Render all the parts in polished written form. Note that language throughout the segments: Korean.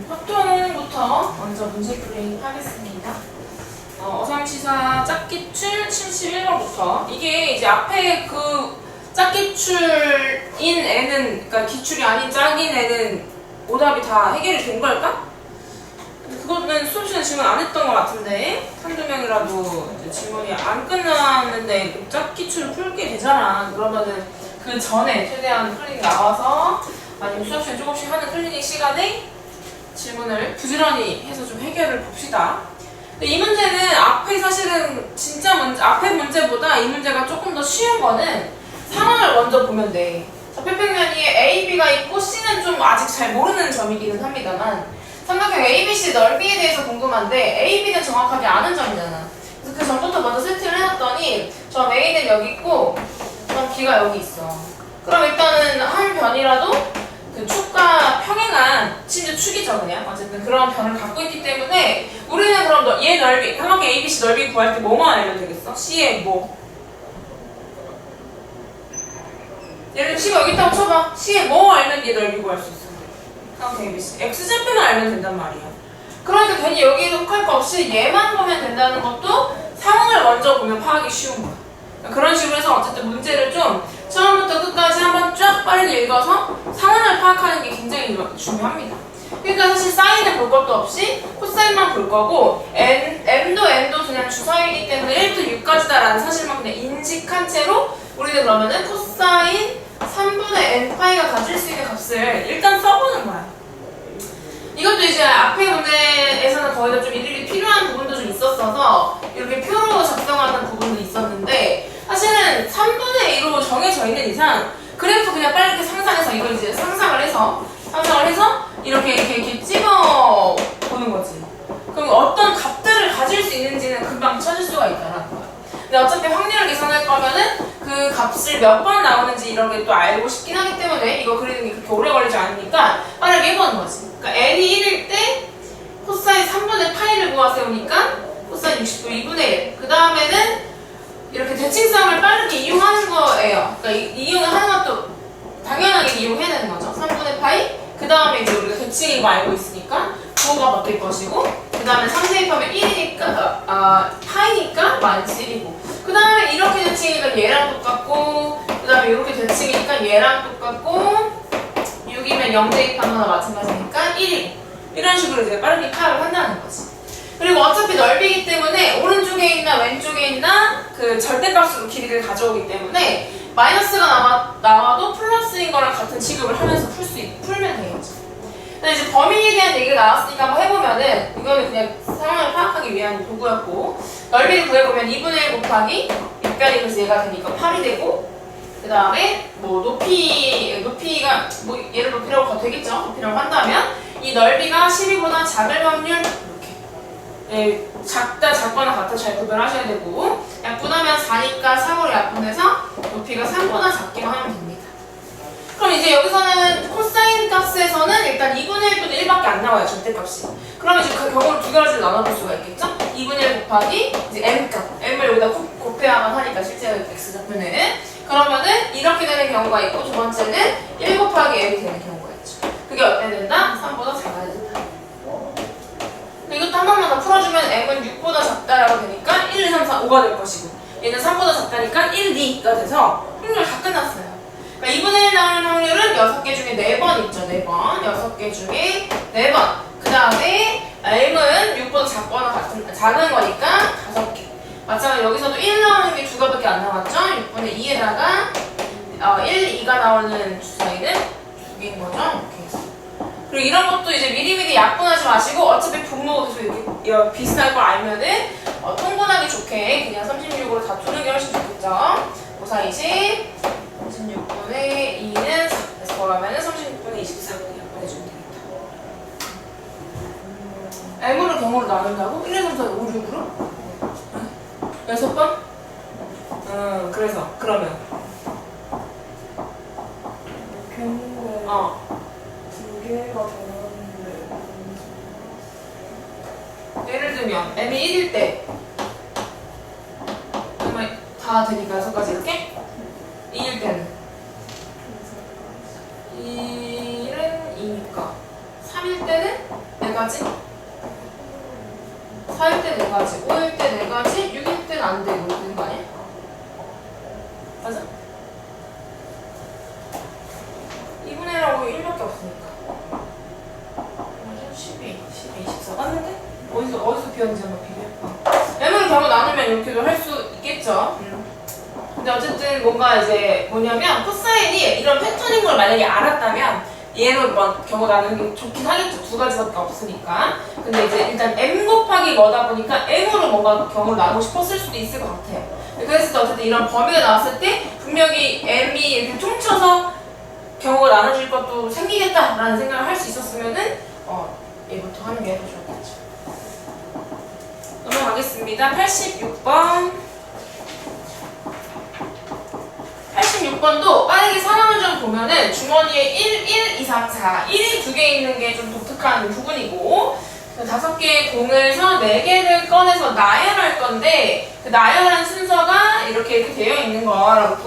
확통부터 먼저 문제풀이 하겠습니다. 어상치사 짝기출 71번부터 이게 이제 앞에 그 짝기출인 애는 그러니까 기출이 아닌 짝인 애는 오답이 다 해결이 된 걸까? 그거는 수업 시간에 질문 안 했던 것 같은데 한두 명이라도 이제 질문이 안 끝났는데 짝기출을 풀게 되잖아. 그러면은 그 전에 최대한 클리닉 나와서 아니면 수업 시간에 조금씩 하는 클리닉 시간에 질문을 부지런히 해서 좀 해결을 봅시다. 근데 이 문제는 앞에 사실은 진짜 문제, 앞에 문제보다 이 문제가 조금 더 쉬운 거는 상황을 먼저 보면 돼. 좌표평면이 A, B가 있고 C는 좀 아직 잘 모르는 점이기는 합니다만 삼각형 A, B, C 넓이에 대해서 궁금한데 A, B는 정확하게 아는 점이잖아. 그래서 그 점부터 먼저 세팅을 해놨더니 점 A는 여기 있고 점 B가 여기 있어. 그럼 일단은 한 변이라도 그 축과 평행한 심지어 축이죠 그냥 어쨌든 그런 변을 갖고 있기 때문에 우리는 그럼 얘 넓이 삼각형 ABC 넓이 구할 때 뭐만 알면 되겠어? C의 뭐? 예를 들어 C가 여기 있다고 쳐봐. C의 뭐 알면 얘 넓이 구할 수 있어. 삼각형 ABC X좌표만 알면 된단 말이야. 그러니까 괜히 여기에서 혹할 거 없이 얘만 보면 된다는 것도 상황을 먼저 보면 파악이 쉬운 거야. 그런 식으로 해서 어쨌든 문제를 좀 처음부터 끝까지 한번 쫙 빠르게 읽어서 상황을 파악하는 게 굉장히 중요합니다. 그러니까 사실 사인을 볼 것도 없이 코사인만 볼 거고 m도 n도 그냥 주사위이기 때문에 1부터 6까지다라는 사실만 그냥 인식한 채로 우리는 그러면은 코사인 3분의 n파이가 가질 수 있는 값을 일단 써보는 거야. 이것도 이제 앞에 문제에서는 거의 다 좀 일일이 필요한 부분도 좀 있었어서 이렇게 표로 작성하는 부분도 있었는데 사실은 3분의 2로 정해져 있는 이상 그래프 그냥 빨리 상상해서 이걸 이제 상상을 해서 이렇게 찍어 보는 거지. 그럼 어떤 값들을 가질 수 있는지는 금방 찾을 수가 있다라는 거야. 근데 어차피 확률을 계산할 거면은 그 값을 몇 번 나오는지 이런 게 또 알고 싶긴 하기 때문에 이거 그리는 게 그렇게 오래 걸리지 않으니까 빠르게 해보는 거지. 그러니까 n이 1일 때 코사인 3분의 파이를 모아세우니까 코사인 60도 2분의 1. 그 다음에는 이렇게 대칭성을 빠르게 이용하는 거예요. 그러니까 이용하는 것도 당연하게 이용해야 되는 거죠. 3분의 파이. 그 다음에 이제 우리가 대칭인 거 알고 있으니까 부호가 바뀔 것이고 그 다음에 3 대입하면 1이니까 파이니까 마이너스 1이고 그 다음에 이렇게 대칭이니까 얘랑 똑같고 그 다음에 이렇게 대칭이니까 얘랑 똑같고 6이면 0 대입하는 거나 마찬가지니까 1이고 이런 식으로 이제 빠르게 파악을 한다는 거지. 그리고 어차피 넓이기 때문에 오른쪽에 있나 왼쪽에 있나 그 절대값으로 길이를 가져오기 때문에 마이너스가 나와도 플러스인 거랑 같은 취급을 하면서 풀면 되겠죠. 근데 이제 범위에 대한 얘기가 나왔으니까 한번 해보면은 이거는 그냥 상황을 파악하기 위한 도구였고 넓이를 구해보면 2분의 1 곱하기 6변이 그래서 얘가 되니까 8이 되고 그 다음에 뭐 높이가 뭐 얘를 높이라고 되겠죠. 높이라고 한다면 이 넓이가 12보다 작을 확률 예, 작거나 같다 잘 구별하셔야 되고 약분하면 4니까 3으로 약분해서 높이가 3보다 작기만 하면 됩니다. 그럼 이제 여기서는 코사인 값에서는 일단 2분의 1분의 1밖에 안 나와요. 절대값이. 그러면 이제 그 경우를 두 가지로 나눠볼 수가 있겠죠? 2분의 1 곱하기 이제 m값 m을 여기다 곱해야만 하니까 실제 x좌표는 그러면은 이렇게 되는 경우가 있고 두 번째는 1 곱하기 m이 되는 경우가 있죠. 그게 어떻게 된다? 3보다 작아야 된다. 이것도 한 번만 더 풀어주면 m은 6보다 작다라고 되니까 1, 2, 3, 4, 5가 될 것이고 얘는 3보다 작다니까 1, 2가 돼서 확률 다 끝났어요. 그러니까 2분의 1 나오는 확률은 6개 중에 4번 있죠. 4번. 6개 중에 4번. 그 다음에 m은 6보다 작은 거니까 5개. 마찬가지로 여기서도 1 나오는 게 2개밖에 안 나왔죠. 6분의 2에다가 1, 2가 나오는 주사위는 2개인 거죠. 이렇게 해서. 그리고 이런 것도 이제 미리미리 약분하지 마시고 어차피 분모가 계속 이렇게 비슷할 걸 알면은 통분하기 좋게 그냥 36으로 다투는 게 훨씬 좋겠죠. 5, 4, 20 36분의 2는 4 그래서 그러면은 36분의 24 약분해주면 되겠다. m으로 경우로 나눈다고? 1, 2, 3, 4, 5, 6으로? 6번? 그래서 그러면 경우에 두 개가 되는데 예를 들면 m이 1일 때 정말 다 되니까 6가지 이렇게? 2일 때는 2를 될까? 3일 때는 4가지, 4일 때 4가지, 5일 때 4가지, 6일 때는 안 되고 이렇게 되는 거 아니야? 맞아? 2분의 1하고 1밖에 없으니까. 12, 24 맞는데? 어디서 비었는지 한번 비교해봐. m을 경우 나누면 이렇게도 할 수 있겠죠. 근데 어쨌든 뭔가 이제 뭐냐면 코사인이 이런 패턴인 걸 만약에 알았다면 얘로 경우 나누는 게 좋긴 하겠죠. 2가지밖에 없으니까. 근데 이제 일단 m 곱하기 뭐다 보니까 m으로 뭔가 경우를 나누고 싶었을 수도 있을 것 같아요. 그랬을 때 어쨌든 이런 범위가 나왔을 때 분명히 m이 이렇게 퉁쳐서 경우가 나눠질 것도 생기겠다라는 생각을 할 수 있었으면은 얘부터 하는 게 더 좋겠죠. 넘어가겠습니다. 86번. 86번도 빠르게 상황을 좀 보면은 주머니에 1, 2, 3, 4, 1이 2개 있는 게 좀 독특한 부분이고 5개의 공에서 4개를 꺼내서 나열할 건데 그 나열한 순서가 이렇게 되어 있는 거라고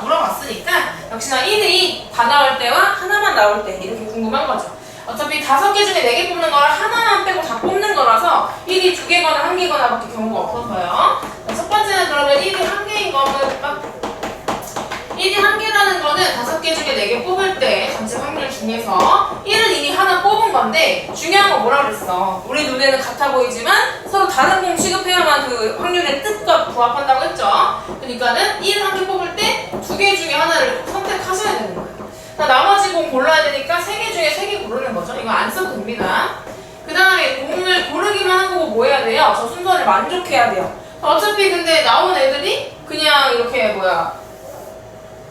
물어봤으니까 역시나 1이 다 나올 때와 하나만 나올 때 이렇게 궁금한 거죠. 어차피 5개 중에 4개 뽑는 거를 하나만 빼고 다 뽑는 거라서 1이 2개거나 1개거나 밖에 경우가 없어서요. 첫 번째는 그러면 1이 1개인 거는 1이 1개라는 거는 5개 중에 4개 뽑을 때 전체 확률 중에서 1은 이미 하나 뽑은 건데 중요한 건 뭐라 그랬어? 우리 눈에는 같아 보이지만 서로 다른 공 취급해야만 그 확률의 뜻과 부합한다고 했죠? 그러니까는 1을 1개 뽑을 때 2개 중에 하나를 선택하셔야 되는 거예요. 나머지 공 골라야 되니까 3개 중에 3개 고르는 거죠. 이거 안 써도 됩니다. 그 다음에 공을 고르기만 한 거고 뭐 해야 돼요? 저 순서를 만족해야 돼요. 어차피 근데 나온 애들이 그냥 이렇게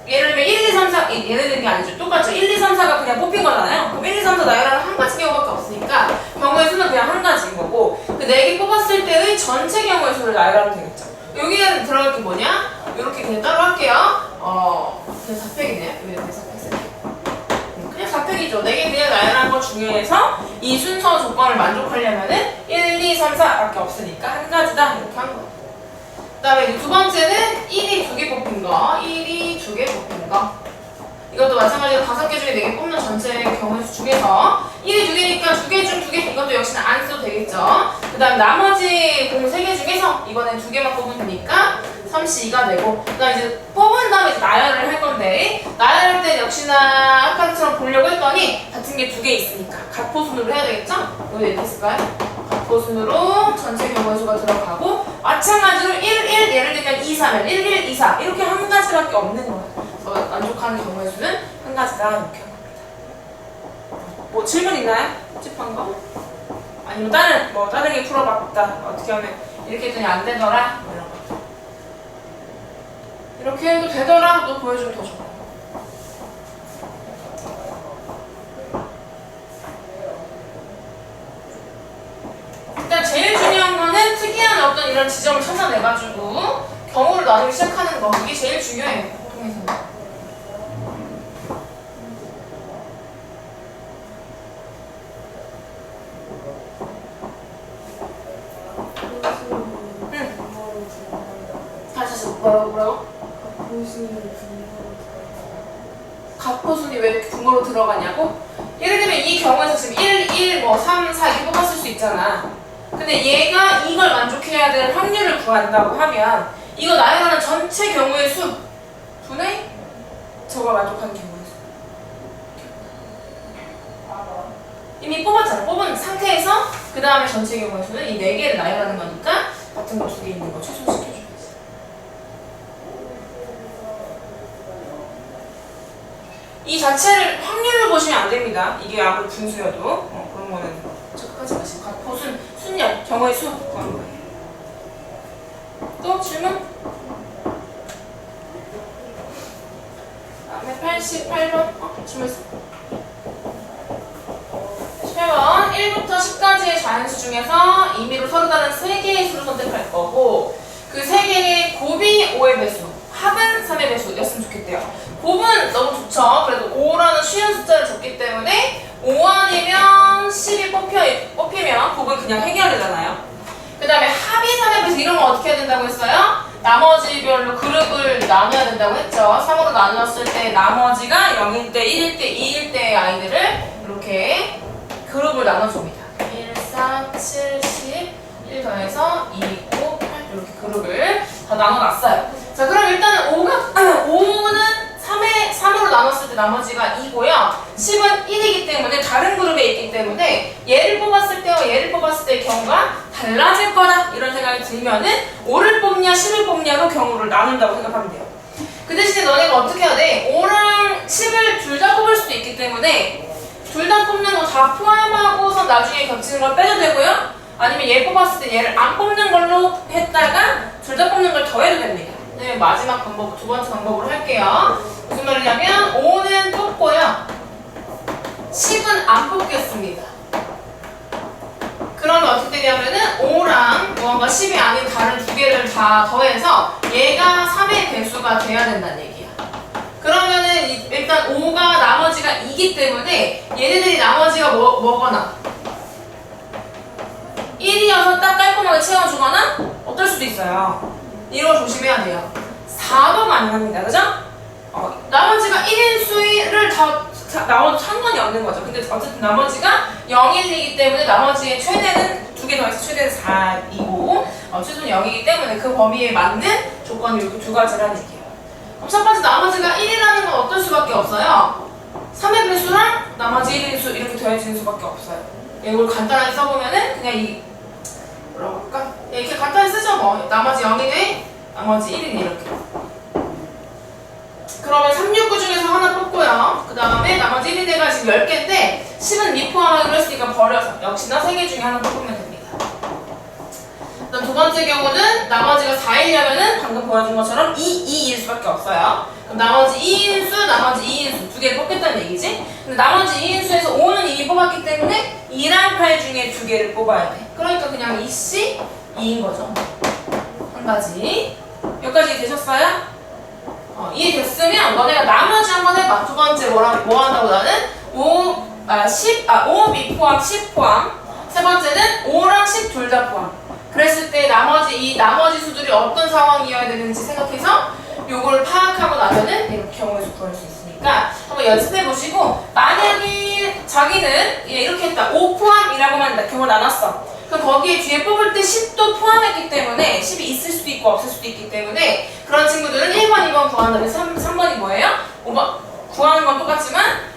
예를 들면 1, 2, 3, 4 예를 들는 게 아니죠. 똑같죠. 1, 2, 3, 4가 그냥 뽑힌 거잖아요. 그럼 1, 2, 3, 4 나열하는 한 가지 경우밖에 없으니까 경우의 수는 그냥 한 가지인 거고 그 4개 뽑았을 때의 전체 경우의 수를 나열하면 되겠죠. 여기에 들어갈 게 뭐냐? 이렇게 그냥 따로 할게요. 그냥 4팩이네요. 왜 이렇게 4팩? 그냥 4팩이죠. 4개 그냥 나열한 것 중에서 이 순서 조건을 만족하려면은 1, 2, 3, 4밖에 없으니까 한 가지다. 이렇게 한 거예요. 그 다음에 두 번째는 1이 2개 뽑힌 거, 1이 2개 뽑힌 거. 이것도 마찬가지로 5개 중에 4개 뽑는 전체 경우의 수 중에서 1이 2개니까 2개 중 2개, 이것도 역시나 안 써도 되겠죠. 그 다음 나머지 공 3개 중에서 이번엔 2개만 뽑으면 되니까 32가 되고 그 다음 이제 뽑은 다음에 이제 나열을 할 건데 나열할 때 역시나 아까처럼 보려고 했더니 같은 게 2개 있으니까 갑포순으로 해야 되겠죠? 여기 이렇게 했을까요? 갑포순으로 전체 경우의 수가 들어가고 마찬가지로 1, 1 예를 들면 2, 3면 1, 1, 2, 4 이렇게 한 가지밖에 없는 거예요. 그래서 만족하는 경우의 수는 한 가지다 이렇게 한 겁니다. 뭐 질문 있나요? 찝한 거? 아니면 다르게 풀어봤다 어떻게 하면 이렇게 했더니 안 되더라 뭐 이런 거. 이렇게 해도 되더라 또 보여주면 더 좋고. 일단 제일 중요한 거는 특이한 어떤 이런 지점을 찾아내가지고 경우를 나누기 시작하는 거. 이게 제일 중요해요. 보통에서는. 다시 뭐라고? 갑포순이 왜 이렇게 분모로 들어가냐고? 예를 들면 이 경우에서 지금 1, 1, 3, 4 이렇게 뽑았을 수 있잖아. 근데 얘가 이걸 만족해야 될 확률을 구한다고 하면 이거 나열하는 전체 경우의 수 분의 저걸 만족하는 경우의 수. 이미 뽑았잖아. 뽑은 상태에서 그 다음에 전체 경우의 수는 이 4개를 나열하는 거니까 같은 거 2개 있는 거 최소시켜줘야지. 이 자체를 확률로 보시면 안 됩니다. 이게 아무리 분수여도 그런 거는 착각하지 마시고 갑포순, 순열, 경우의 수 구하는 거예요. 또 질문? 다음에 88번 질문 있어. 88번 1부터 10까지의 자연수 중에서 임의로 서로 다른 3개의 수를 선택할 거고 그 3개의 곱이 5의 배수, 합은 3의 배수였으면 좋겠대요. 곱은 너무 좋죠. 그래도 5라는 쉬운 숫자를 줬기 때문에 5 아니면 10이 뽑히면 곱은 그냥 해결되잖아요. 그 다음에 합이 3의 배수 이런 거 어떻게 해야 된다고 했어요? 나머지별로 그룹을 나눠야 된다고 했죠. 3으로 나누었을 때 나머지가 0일 때, 1일 때, 2일 때의 아이들을 이렇게 이렇게 그룹을 나눠줍니다. 1, 4, 7, 10, 1 더해서 2, 5, 8 이렇게 그룹을 다 나눠놨어요. 자, 그럼 일단은 5는 3으로 나눴을 때 나머지가 2고요. 10은 1이기 때문에 다른 그룹에 있기 때문에 얘를 뽑았을 때와 얘를 뽑았을 때의 경우가 달라질 거다 이런 생각이 들면은 5를 뽑냐 10을 뽑냐로 경우를 나눈다고 생각하면 돼요. 그 대신에 너네가 어떻게 해야 돼? 5랑 10을 둘 다 뽑을 수도 있기 때문에 둘 다 뽑는 거 다 포함하고서 나중에 겹치는 걸 빼도 되고요. 아니면 얘 뽑았을 때 얘를 안 뽑는 걸로 했다가 둘 다 뽑는 걸 더해도 됩니다. 네, 마지막 방법, 두 번째 방법으로 할게요. 무슨 말이냐면 5는 뽑고요. 10은 안 뽑겠습니다. 그러면 어떻게 되냐면은 5랑 무언가 10이 아닌 다른 두 개를 다 더해서 얘가 3의 배수가 돼야 된다는 얘기야. 그러면은 일단 5가 나머지가 2기 때문에 얘네들이 나머지가 뭐거나 1이어서 딱 깔끔하게 채워주거나 어떨 수도 있어요. 이거 조심해야 돼요. 4도 가능합니다. 그죠? 나머지가 1인 수를 더 나와도 상관이 없는 거죠. 근데 어쨌든 나머지가 0, 1이기 때문에 나머지의 최대는 두 개 더해서 최대는 4이고 최소는 0이기 때문에 그 범위에 맞는 조건이 이렇게 두 가지라는 얘기예요. 그럼 첫 번째 나머지가 1이라는 건 어떨 수밖에 없어요? 3의 배수랑 나머지 1인 수 이렇게 더해지는 수밖에 없어요. 이걸 간단하게 써보면은 그냥 뭐라고 할까? 이렇게 간단히 쓰죠 뭐. 나머지 0이네, 나머지 1이네 이렇게. 그러면 3, 6, 9 중에서 하나 뽑고요. 그 다음에 나머지 1이네가 지금 10개인데 10은 미포함하기로 했으니까 버려서 역시나 3개 중에 하나 뽑으면 됩니다. 그다음 두 번째 경우는 나머지가 4이려면은 방금 보여준 것처럼 2일 수밖에 없어요. 그럼 나머지 2인수, 나머지 2인수 두 개를 뽑겠다는 얘기지? 근데 나머지 2인수에서 5는 이미 뽑았기 때문에 2랑 8 중에 두 개를 뽑아야 돼. 그러니까 그냥 2C, 2인 거죠. 한 가지. 여기까지 되셨어요? 이해됐으면 너네가 나머지 한번 해봐. 두 번째 뭐 한다고 나는? 5 미포함, 10 포함. 세 번째는 5랑 10 둘 다 포함. 그랬을 때 이 나머지 수들이 어떤 상황이어야 되는지 생각해서 요거를 파악하고 나면은 이렇게 경우에서 구할 수 있으니까 한번 연습해 보시고 만약에 자기는 이렇게 했다. 5 포함이라고만 경우 나눴어. 그럼 거기에 뒤에 뽑을 때 10도 포함했기 때문에 10이 있을 수도 있고 없을 수도 있기 때문에 그런 친구들은 1번, 2번 구한 다음에 3번이 뭐예요? 5번 구하는 건 똑같지만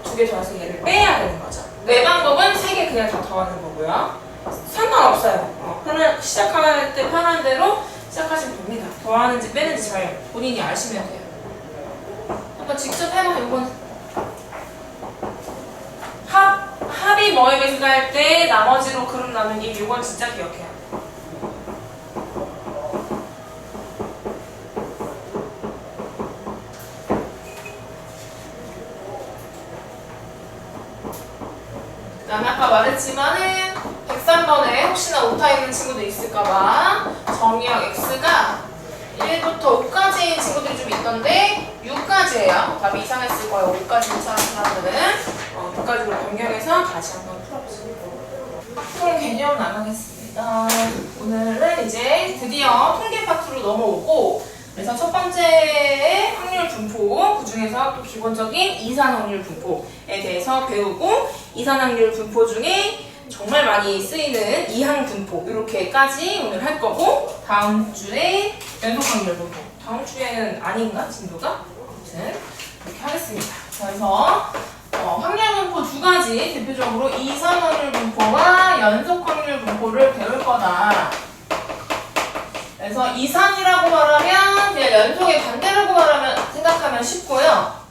두 개 더해서 얘를 빼야 되는 거죠. 네 방법은 3개 그냥 다 더하는 거고요. 상관없어요. 시작할 때 편한 대로 시작하시면 됩니다. 더하는지 빼는지 잘 본인이 아시면 돼요. 한번 직접 해봐. 이건 합이 뭐에 배수다 할 때 나머지로 그룹 나누기 이건 진짜 기억해요. 그 다음에 아까 말했지만은 103번에 혹시나 오타 있는 친구도 있을까봐 정의역 x가 1부터 5까지인 친구들이 좀 있던데 6까지예요. 답이 이상했을 거예요. 5까지 이상한 사람들은 6까지로 변경해서 다시 한번 풀어보시면 통 개념은 안 하겠습니다. 오늘은 이제 드디어 통계 파트로 넘어오고 그래서 첫 번째 확률 분포, 그 중에서 또 기본적인 이산 확률 분포에 대해서 배우고 이산 확률 분포 중에 정말 많이 쓰이는 이항 분포 이렇게까지 오늘 할 거고 다음 주에 연속 확률 분포 다음 주에는 아닌가 진도가? 아무튼 이렇게 하겠습니다. 그래서 확률 분포 두 가지 대표적으로 이산 확률 분포와 연속 확률 분포를 배울 거다. 그래서 이산이라고 말하면 그냥 연속의 반대라고 생각하면 쉽고요.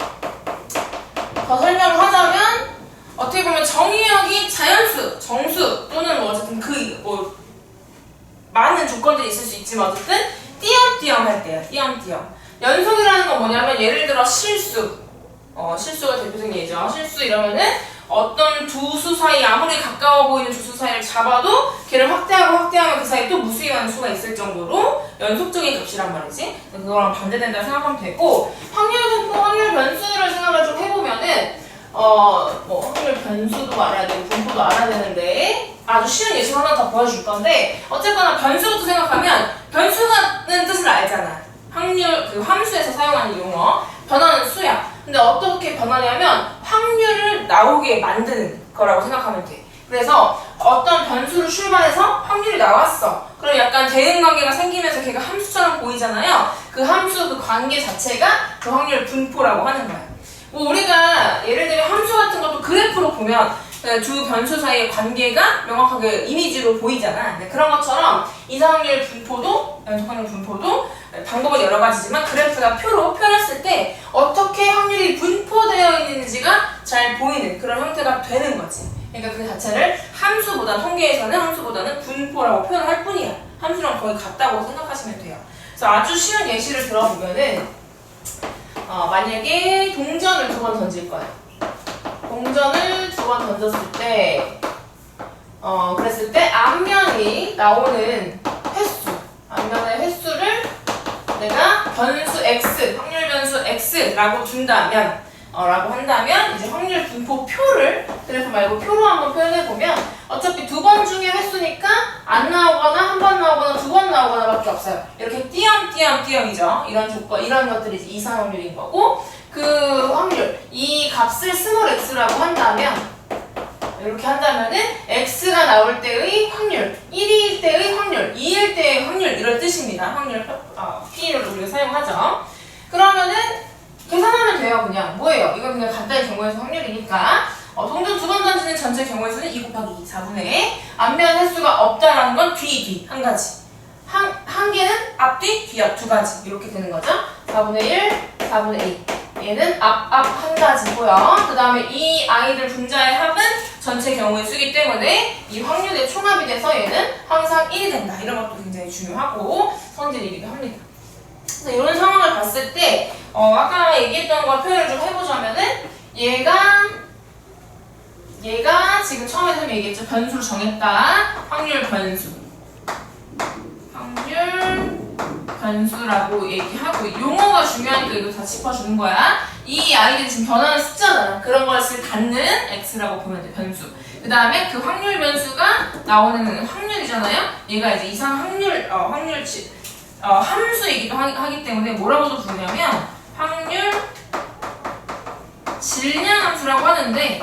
더 설명을 하자면 어떻게 보면 정의역이 자연수, 정수 또는 뭐 어쨌든 많은 조건들이 있을 수 있지만 어쨌든 띄엄띄엄 할 때요. 띄엄띄엄. 연속이라는 건 뭐냐면 예를 들어 실수. 실수가 대표적인 예죠. 실수 이러면은 어떤 두 수 사이 아무리 가까워 보이는 두 수 사이를 잡아도 걔를 확대하면 그 사이에 또 무수히많은 수가 있을 정도로 연속적인 값이란 말이지. 그거랑 반대된다 생각하면 되고 확률 분포, 확률 변수를 생각을 좀 해보면은 확률 변수도 알아야 되고 분포도 알아야 되는데 아주 쉬운 예시 하나 더 보여줄 건데 어쨌거나 변수부터 생각하면 변수라는 뜻을 알잖아. 확률, 함수에서 사용하는 용어 변하는 수야. 근데 어떻게 변하냐면 확률을 나오게 만드는 거라고 생각하면 돼. 그래서 어떤 변수로 출발해서 확률이 나왔어. 그럼 약간 대응관계가 생기면서 걔가 함수처럼 보이잖아요. 그 함수 그 관계 자체가 그 확률 분포라고 하는 거야. 뭐 우리가 예를 들면 함수 같은 것도 그래프로 보면 두 변수 사이의 관계가 명확하게 이미지로 보이잖아. 그런 것처럼 이상확률 분포도, 연속확률 분포도 방법은 여러 가지지만 그래프나 표로 표현했을 때 어떻게 확률이 분포되어 있는지가 잘 보이는 그런 형태가 되는 거지. 그러니까 그 자체를 통계에서는 분포라고 표현할 뿐이야. 함수랑 거의 같다고 생각하시면 돼요. 그래서 아주 쉬운 예시를 들어보면은 만약에 동전을 2번 던질 거야. 동전을 2번 던졌을 때 그랬을 때 앞면이 나오는 앞면의 횟수를 내가 변수 x, 확률 변수 x라고 둔다면 라고 한다면 이제 확률 분포 표를 그래프 말고 표로 한번 표현해 보면 어차피 2번 중에 횟수니까 안 나오거나 1번 나오거나 2번 나오거나밖에 없어요. 이렇게 띄엄띄엄이죠. 이런 것들이 이제 이상 확률인 거고 그 확률 이 값을 스몰 x라고 한다면 이렇게 한다면은 x가 나올 때의 확률, 1일 때의 확률, 2일 때의 확률 이런 뜻입니다. 확률 P를 우리가 사용하죠. 그러면은 계산하면 돼요. 그냥 뭐예요? 이건 그냥 간단히 경우에서 확률이니까 동전 2번 던지는 전체 경우의 수는 2 곱하기 2, 4분의 1 앞면 횟수가 없다라는 건 뒤 한 가지 한 개는 앞뒤, 뒤앞 2가지 이렇게 되는 거죠. 4분의 1, 4분의 2 얘는 앞 한 가지고요. 그 다음에 이 아이들 분자의 합은 전체 경우의 수이기 때문에 이 확률의 총합이 돼서 얘는 항상 1이 된다. 이런 것도 굉장히 중요하고 성질이기도 합니다. 그래서 이런 상황을 봤을 때 아까 얘기했던 걸 표현을 좀 해보자면은 얘가 지금 처음에 선생님이 얘기했죠. 변수를 정했다. 확률 변수라고 얘기하고 용어가 중요하니까 이거 다 짚어주는 거야. 이 아이들이 지금 변하는 숫자잖아. 그런 것을 갖는 x라고 보면 돼. 변수. 그 다음에 그 확률 변수가 나오는 확률이잖아요. 얘가 이제 이상 함수이기도 하기 때문에 뭐라고도 부르냐면 확률 질량함수라고 하는데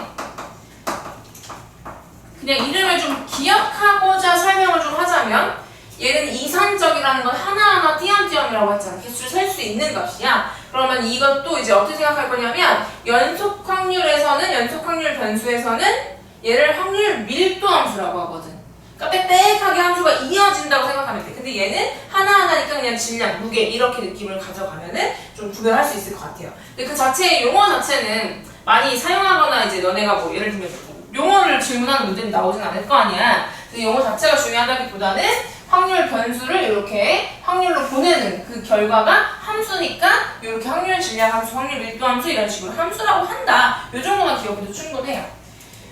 그냥 이름을 좀 기억하고자 설명을 좀 하자면 얘는 이산적이라는 건 하나하나 띄엄띄엄이라고 했잖아. 개수를 셀 수 있는 값이야. 그러면 이것도 이제 어떻게 생각할 거냐면 연속 확률 변수에서는 얘를 확률 밀도 함수라고 하거든. 그러니까 빽빽하게 함수가 이어진다고 생각하면 돼. 근데 얘는 하나하나니까 그냥 질량, 무게 이렇게 느낌을 가져가면은 좀 구별할 수 있을 것 같아요. 근데 그 자체의 용어 자체는 많이 사용하거나 이제 너네가 뭐 예를 들면 용어를 질문하는 문제는 나오진 않을 거 아니야. 그 용어 자체가 중요하다기보다는 확률 변수를 이렇게 확률로 보내는 그 결과가 함수니까 이렇게 확률 질량 함수, 확률 밀도 함수 이런 식으로 함수라고 한다. 이 정도만 기억해도 충분해요.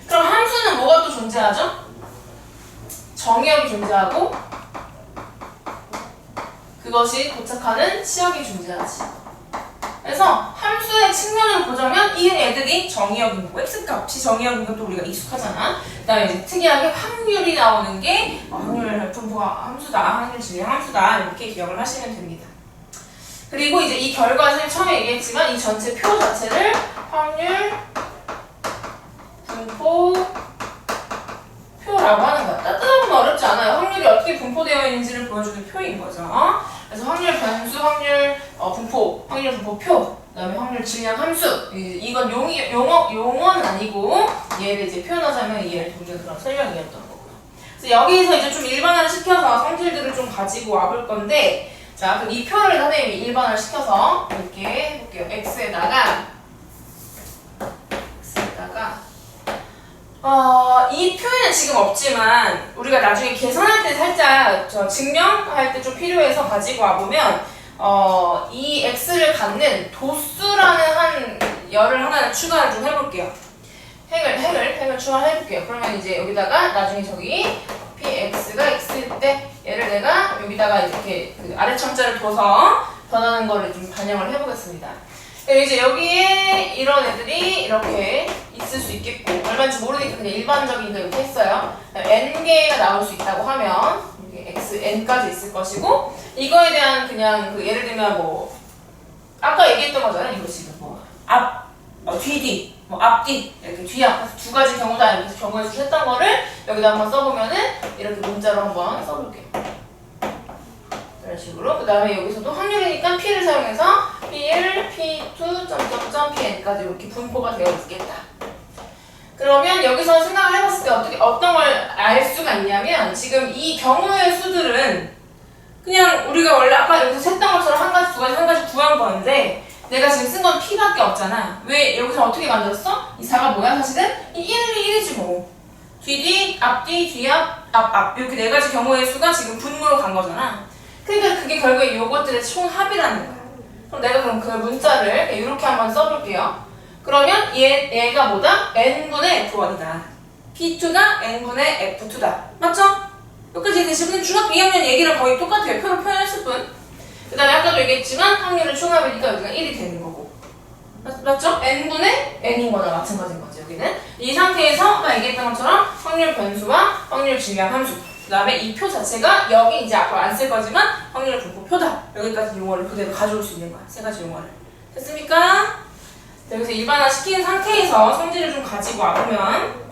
그럼 함수는 뭐가 또 존재하죠? 정의역이 존재하고 그것이 도착하는 치역이 존재하지. 그래서 함수의 측면을 보자면 이 애들이 정의역인 거고 x값이 정의역인 것도 우리가 익숙하잖아. 그 다음에 이제 특이하게 확률이 나오는 게 확률 분포가 함수다, 확률 질량 함수다 이렇게 기억을 하시면 됩니다. 그리고 이제 이 결과 선생님 처음에 얘기했지만 이 전체 표 자체를 확률 분포 표라고 하는 거야. 따뜻하면 어렵지 않아요. 확률이 어떻게 분포되어 있는지를 보여주는 표인 거죠. 그래서 확률 변수, 확률 분포, 확률 분포 표, 그다음에 확률 질량 함수. 이건 용어는 아니고 얘를 이제 표현하자면 얘를 돕는 그런 설명이었던 거고요. 그래서 여기서 이제 좀 일반화를 시켜서 성질들을 좀 가지고 와볼 건데, 자, 그럼 이 표를 선생님이 일반화를 시켜서 이렇게 해볼게요. x에다가 이 표에는 지금 없지만 우리가 나중에 계산할 때 살짝 증명할 때 좀 필요해서 가지고 와보면 이 x를 갖는 도수라는 한 열을 하나 추가를 좀 해볼게요. 핵을 추가를 해볼게요. 그러면 이제 여기다가 나중에 저기 px가 x일 때 얘를 내가 여기다가 이렇게 그 아래첨자를 둬서 변하는 거를 좀 반영을 해보겠습니다. 이제 여기에 이런 애들이 이렇게 있을 수 있겠고 얼마인지 모르니까 그냥 일반적인 거 이렇게 했어요. n개가 나올 수 있다고 하면 이게 n까지 있을 것이고 이거에 대한 그냥 그 예를 들면 뭐 아까 얘기했던 거잖아요. 이거 지금 뭐 앞, 뒤 뭐 앞뒤 이렇게 뒤 앞에서 두 가지 경우다 이렇게 경우에서 했던 거를 여기다 한번 써보면은 이렇게 문자로 한번 써볼게요. 이런 식으로. 그 다음에 여기서도 확률이니까 P를 사용해서 P1, P2, Pn까지 이렇게 분포가 되어 있겠다. 그러면 여기서 생각을 해봤을 때 어떤 걸 알 수가 있냐면 지금 이 경우의 수들은 그냥 우리가 원래 아까 여기서 셌던 것처럼 한 가지, 두 가지, 한 가지 구한 건데 내가 지금 쓴 건 P밖에 없잖아. 왜 여기서 어떻게 만들었어? 이 4가 뭐야 사실은? 이 1이 1이지 뭐. 뒤뒤, 앞뒤, 뒤앞, 앞 이렇게 네 가지 경우의 수가 지금 분모로 간 거잖아. 그러니까 그게 결국에 요것들의 총합이라는 거야. 그럼 내가 그 문자를 이렇게 한번 써볼게요. 그러면 얘가 뭐다? n분의 f1이다. p2가 n분의 f2다. 맞죠? 여기까지 되시면 중학교 2학년 얘기랑 거의 똑같아요. 표로 표현했을 뿐. 그 다음에 아까도 얘기했지만 확률은 총합이니까 여기가 1이 되는 거고. 맞죠? n분의 n인 거나 마찬가지인 거지 여기는. 이 상태에서 아까 얘기했던 것처럼 확률 변수와 확률 중요한 함수. 그 다음에 이 표 자체가 여기 이제 앞으로 안 쓸 거지만 확률 분포표다. 여기까지 용어를 그대로 가져올 수 있는 거야. 세 가지 용어를. 됐습니까? 여기서 일반화 시킨 상태에서 성질을 좀 가지고 와보면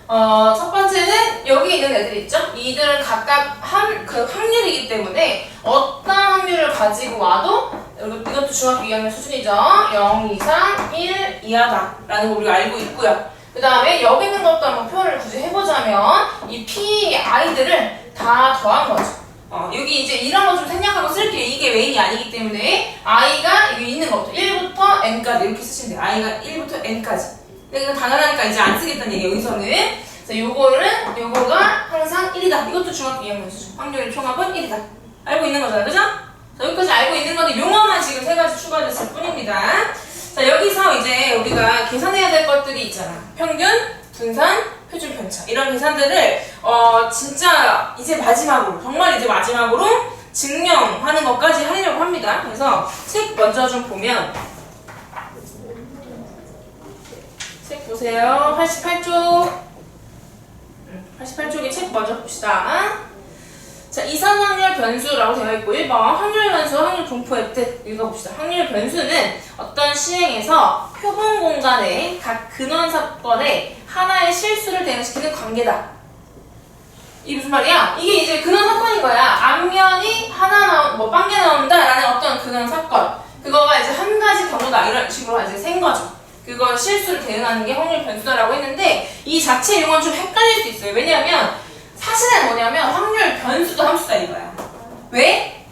첫 번째는 여기 있는 애들 있죠? 이들은 각각 그 확률이기 때문에 어떤 확률을 가지고 와도 이것도 중학교 2학년 수준이죠? 0 이상 1 이하다 라는 거 우리가 알고 있고요. 그 다음에 여기 있는 것도 한번 표현을 굳이 해보자면 이 P 아이들을 다 더한 거죠. 여기 이제 이런 거 좀 생략하고 쓸게요. 이게 메인이 아니기 때문에 i가 여기 있는 것부터 1부터 n까지 이렇게 쓰시면 돼요. i가 1부터 n까지. 근데 이거 당연하니까 이제 안 쓰겠다는 얘기예요. 여기서는. 그래서 요거가 항상 1이다. 이것도 중학교 2학년 수준. 확률의 총합은 1이다. 알고 있는 거잖아요. 그죠? 자, 여기까지 알고 있는 건데 용어만 지금 세 가지 추가됐을 뿐입니다. 자, 여기서 이제 우리가 계산해야 될 것들이 있잖아. 평균, 분산, 표준 편차. 이런 계산들을 진짜 이제 마지막으로, 정말 이제 마지막으로 증명하는 것까지 하려고 합니다. 그래서 책 먼저 좀 보면 책 보세요. 88쪽 88쪽에 책 먼저 봅시다. 자, 이산 확률 변수라고 되어 있고 1번 확률 변수, 확률 분포의 뜻 읽어봅시다. 확률 변수는 어떤 시행에서 표본 공간의 각 근원 사건에 하나의 실수를 대응시키는 관계다. 이게 무슨 말이야? 이게 이제 근원 사건인 거야. 앞면이 하나 빵개 나온다 라는 어떤 근원 사건. 그거가 이제 한 가지 경우다. 이런 식으로 이제 센 거죠. 그거 실수를 대응하는 게 확률 변수다라고 했는데 이 자체 용어는 좀 헷갈릴 수 있어요. 왜냐하면 사실은 뭐냐면 확률 변수도 함수다 이거야. 왜?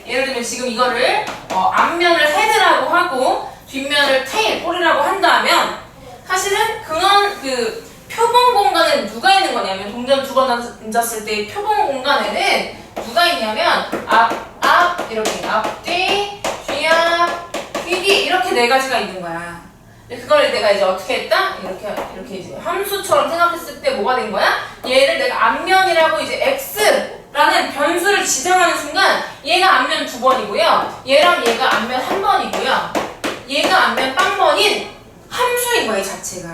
예를 들면 지금 이거를 앞면을 헤드라고 하고 뒷면을 테일, 꼬리라고 한다면 사실은 그 표본 공간에 누가 있는 거냐면 동전 두 번 앉았을 때 표본 공간에는 누가 있냐면 앞 이렇게 앞뒤, 뒤앞, 뒤뒤 이렇게 네 가지가 있는 거야. 그걸 내가 이제 어떻게 했다? 이렇게 이제 함수처럼 생각했을 때 뭐가 된 거야? 얘를 내가 앞면이라고 이제 x라는 변수를 지정하는 순간 얘가 앞면 2번이고요. 얘랑 얘가 앞면 1번이고요. 얘가 앞면 빵번인 함수인 거야, 이 자체가.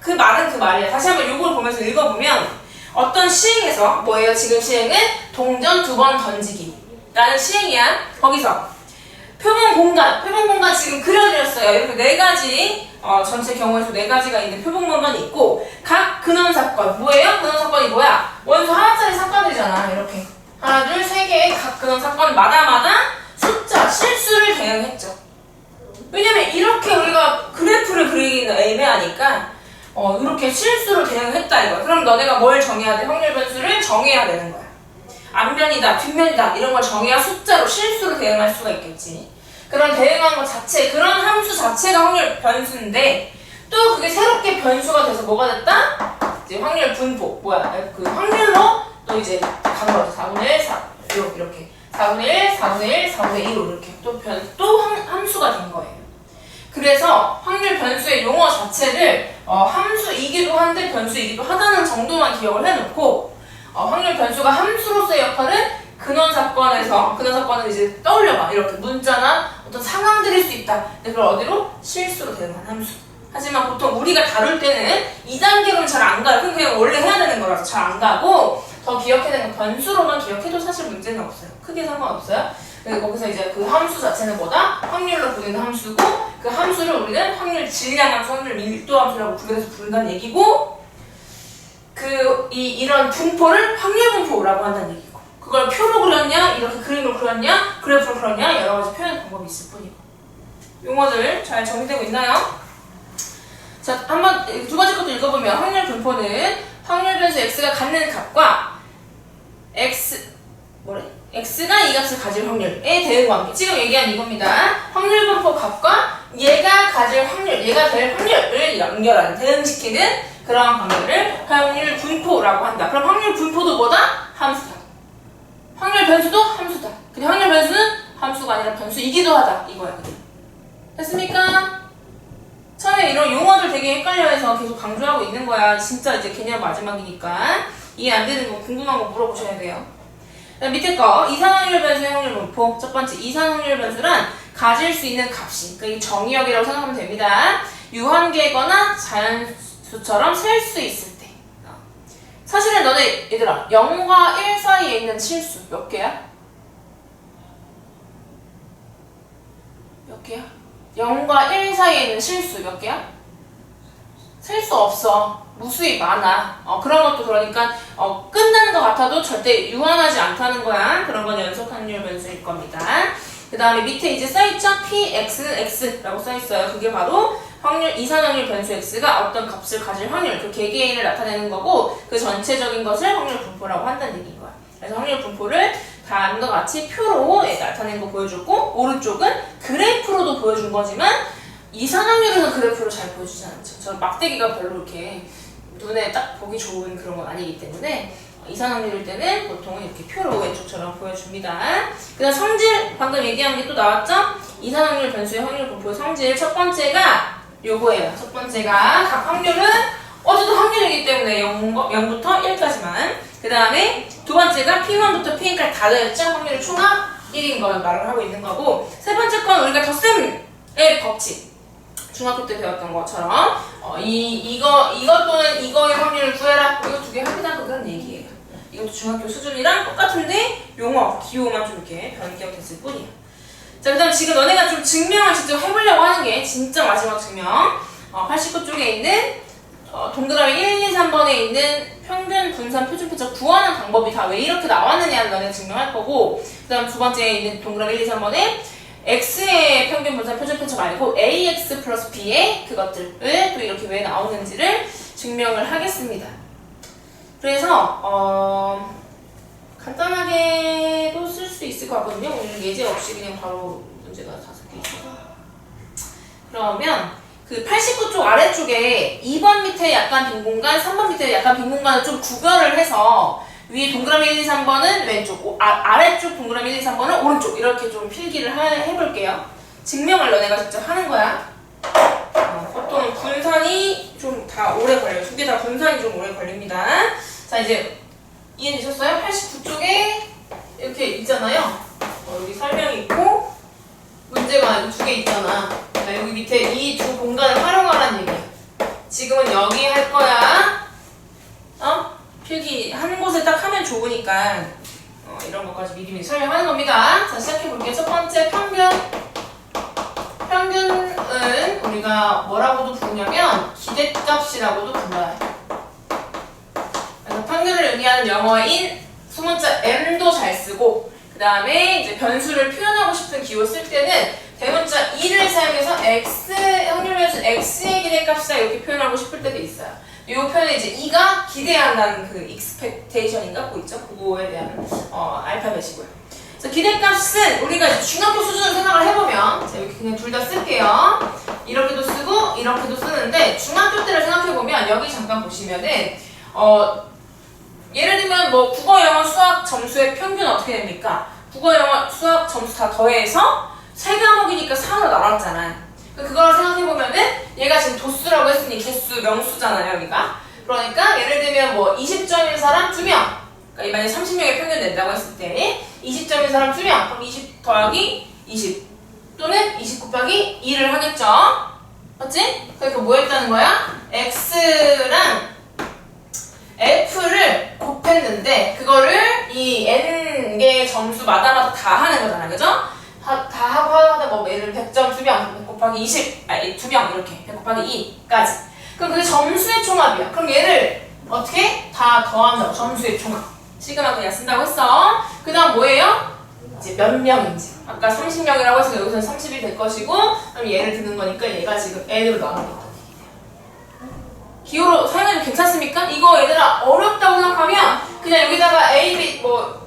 그 말은 그 말이야. 다시 한번 요걸 보면서 읽어보면 어떤 시행에서 뭐예요? 지금 시행은 동전 2번 던지기 라는 시행이야. 거기서 표본 공간 지금 그려드렸어요. 이렇게 네 가지 전체 경우에서 네 가지가 있는 표본 공간이 있고 각 근원 사건 뭐예요? 근원 사건이 뭐야? 원소 하나짜리 사건이잖아. 이렇게 하나, 둘, 세 개의 각 근원 사건마다 숫자 실수를 대응했죠. 왜냐면 이렇게 우리가 그래프를 그리기는 애매하니까 이렇게 실수를 대응했다 이거야. 그럼 너네가 뭘 정해야 돼? 확률 변수를 정해야 되는 거야. 앞면이다, 뒷면이다 이런 걸 정해야 숫자로 실수를 대응할 수가 있겠지. 그런 대응한 것 자체, 그런 함수 자체가 확률 변수인데 또 그게 새롭게 변수가 돼서 뭐가 됐다? 이제 확률 분포, 그 확률로 또 이제 간 거죠. 4분의 1, 4 이렇게 4분의 1, 4분의 1, 4분의 2로 이렇게 또 함수가 된 거예요. 그래서 확률 변수의 용어 자체를 함수이기도 한데 변수이기도 하다는 정도만 기억을 해놓고 확률 변수가 함수로서의 역할은 근원 사건은 이제 떠올려봐. 이렇게 문자나 어떤 상황들일 수 있다. 근데 그걸 어디로? 실수로 대응한 함수. 하지만 보통 우리가 다룰 때는 2단계로는 잘 안 가요. 그냥 원래 해야 되는 거라서 잘 안 가고 더 기억해야 되는 건 변수로만 기억해도 사실 문제는 없어요. 크게 상관없어요. 그래서 거기서 이제 그 함수 자체는 뭐다? 확률로 부르는 함수고 그 함수를 우리는 확률 질량 함수, 확률 밀도 함수라고 구별해서 부른다는 얘기고 이런 분포를 확률 분포라고 한다는 얘기고 그걸 표로 그렸냐, 이렇게 그림으로 그렸냐, 그래프로 그렸냐 여러 가지 표현 방법이 있을 뿐이고 용어들 잘 정리되고 있나요? 자, 한번 두 번째 것도 읽어보면 확률 분포는 확률 변수 x가 갖는 값과 x가 이 값을 가질 확률에 대응 관계. 지금 얘기한 이겁니다. 확률 분포 값과 얘가 가질 확률, 얘가 될 확률을 연결하는, 대응시키는 그러한 관계를 확률 분포라고 한다. 그럼 확률 분포도 뭐다? 함수다. 확률 변수도 함수다. 근데 확률 변수는 함수가 아니라 변수이기도 하다. 이거야. 됐습니까? 처음에 이런 용어들 되게 헷갈려해서 계속 강조하고 있는 거야. 진짜 이제 개념 마지막이니까 이해 안 되는 거 궁금한 거 물어보셔야 돼요. 밑에 거 이산확률 변수의 확률 분포. 첫 번째 이산확률 변수란 가질 수 있는 값이, 그러니까 이 정의역이라고 생각하면 됩니다. 유한계거나 자연수처럼 셀 수 있을 때. 사실은 너네 얘들아 0과 1 사이에 있는 실수 몇 개야? 몇 개야? 0과 1 사이에 있는 실수 몇 개야? 셀 수 없어. 무수히 많아. 그런 것도 그러니까 끝나는 것 같아도 절대 유한하지 않다는 거야. 그런 건 연속확률 변수일 겁니다. 그 다음에 밑에 이제 써있죠? px는 x라고 써있어요. 그게 바로 확률, 이산확률 변수 x가 어떤 값을 가질 확률, 그 개개인을 나타내는 거고 그 전체적인 것을 확률 분포라고 한다는 얘기인 거야. 그래서 확률 분포를 다음과 같이 표로 나타낸 거 보여줬고 오른쪽은 그래프로도 보여준 거지만 이산확률에서 그래프로 잘 보여주지 않죠. 저 막대기가 별로 이렇게 눈에 딱 보기 좋은 그런 건 아니기 때문에 이산확률일 때는 보통은 이렇게 표로 왼쪽처럼 보여줍니다. 그 다음 성질, 방금 얘기한 게 또 나왔죠? 이산확률 변수의 확률 분포의 성질 첫 번째가 요거예요. 첫 번째가 각 확률은 어쨌든 확률이기 때문에 0부터 1까지만 그 다음에 두 번째가 P1부터 Pn까지 다 되었죠? 확률의 총합 1인 걸 말을 하고 있는 거고 세 번째 건 우리가 덧셈의 법칙 중학교 때 배웠던 것처럼 이것 또는 이거의 확률을 구해라. 이거 두 개 합의다 그런 얘기예요. 이것도 중학교 수준이랑 똑같은데 용어, 기호만 좀 이렇게 변기가 됐을 뿐이야. 자, 그 다음 지금 너네가 좀 증명을 직접 해보려고 하는 게 진짜 마지막 증명 89 쪽에 있는 동그라미 1, 2, 3번에 있는 평균 분산 표준 편차 구하는 방법이 다 왜 이렇게 나왔느냐를 너네가 증명할 거고 그 다음 두 번째에 있는 동그라미 1, 2, 3번에 x의 평균 분산 표준 편차 말고 ax 플러스 b의 그것들을 또 이렇게 왜 나오는지를 증명을 하겠습니다. 그래서 간단하게도 쓸 수 있을 것 같거든요. 오늘 예제 없이 그냥 바로 문제가 5개 있어서 그러면 그 89쪽 아래쪽에 2번 밑에 약간 빈 공간, 3번 밑에 약간 빈 공간을 좀 구별을 해서 위에 동그라미 1, 2, 3번은 왼쪽, 아래쪽 동그라미 1, 2, 3번은 오른쪽 이렇게 좀 필기를 해볼게요. 증명을 너네가 직접 하는 거야. 보통 분산이 좀 다 오래 걸려요. 두 개 다 분산이 좀 오래 걸립니다. 자 이제 이해되셨어요? 89쪽에 이렇게 있잖아요. 여기 설명이 있고 문제가 두 개 있잖아. 자, 여기 밑에 이 두 공간을 활용하라는 얘기야. 지금은 여기 할 거야. 필기 한 곳에 딱 하면 좋으니까 이런 것까지 미리 설명하는 겁니다. 자 시작해볼게요. 첫 번째 평균은 우리가 뭐라고도 부르냐면 기대값이라고도 불러요. 그래서 평균을 의미하는 영어인 수문자 m도 잘 쓰고 그 다음에 이제 변수를 표현하고 싶은 기호 쓸 때는 대문자 e를 사용해서 확률 변수 x의 기대값이다 이렇게 표현하고 싶을 때도 있어요. 이 표현에 이제 e가 기대한다는 그 expectation인가 그거 있죠? 그거에 대한 알파벳이고요. 그래서 기대값은 우리가 이제 중학교 수준으로 생각을 해보면 자, 이렇게 그냥 둘 다 쓸게요. 이렇게도 쓰고 이렇게도 쓰는데 중학교 때를 생각해보면 여기 잠깐 보시면은 예를 들면 뭐 국어, 영어, 수학 점수의 평균은 어떻게 됩니까? 국어, 영어, 수학 점수 다 더해서 세 과목이니까 4로 나눴잖아. 그걸 생각해보면은 얘가 지금 도수라고 했으니 개수, 명수잖아요, 여기가. 그러니까 예를 들면 뭐 20점인 사람 2명. 그러니까 만약에 30명의 평균 낸다고 했을 때 20점인 사람 2명. 그럼 20 더하기 20 또는 20 곱하기 2를 하겠죠? 맞지? 그러니까 뭐 했다는 거야? X랑 F를 곱했는데 그거를 이 N개 개의 점수마다 다 하는 거잖아, 그죠? 다 하고 하다 뭐 예를 100점 2명, 100 곱하기 20, 아니 2명 이렇게 100 곱하기 2까지. 그럼 그게 점수의 총합이야. 그럼 얘를 어떻게? 다 더한다고. 점수의 총합. 시그마 그냥 쓴다고 했어. 그 다음 뭐예요? 이제 몇 명인지. 아까 30명이라고 해서 여기서는 30이 될 것이고, 그럼 얘를 드는 거니까 얘가 지금 n으로 나눠있다. 기호로 사용해도 괜찮습니까? 이거 얘들아 어렵다고 생각하면 그냥 여기다가 A, B 뭐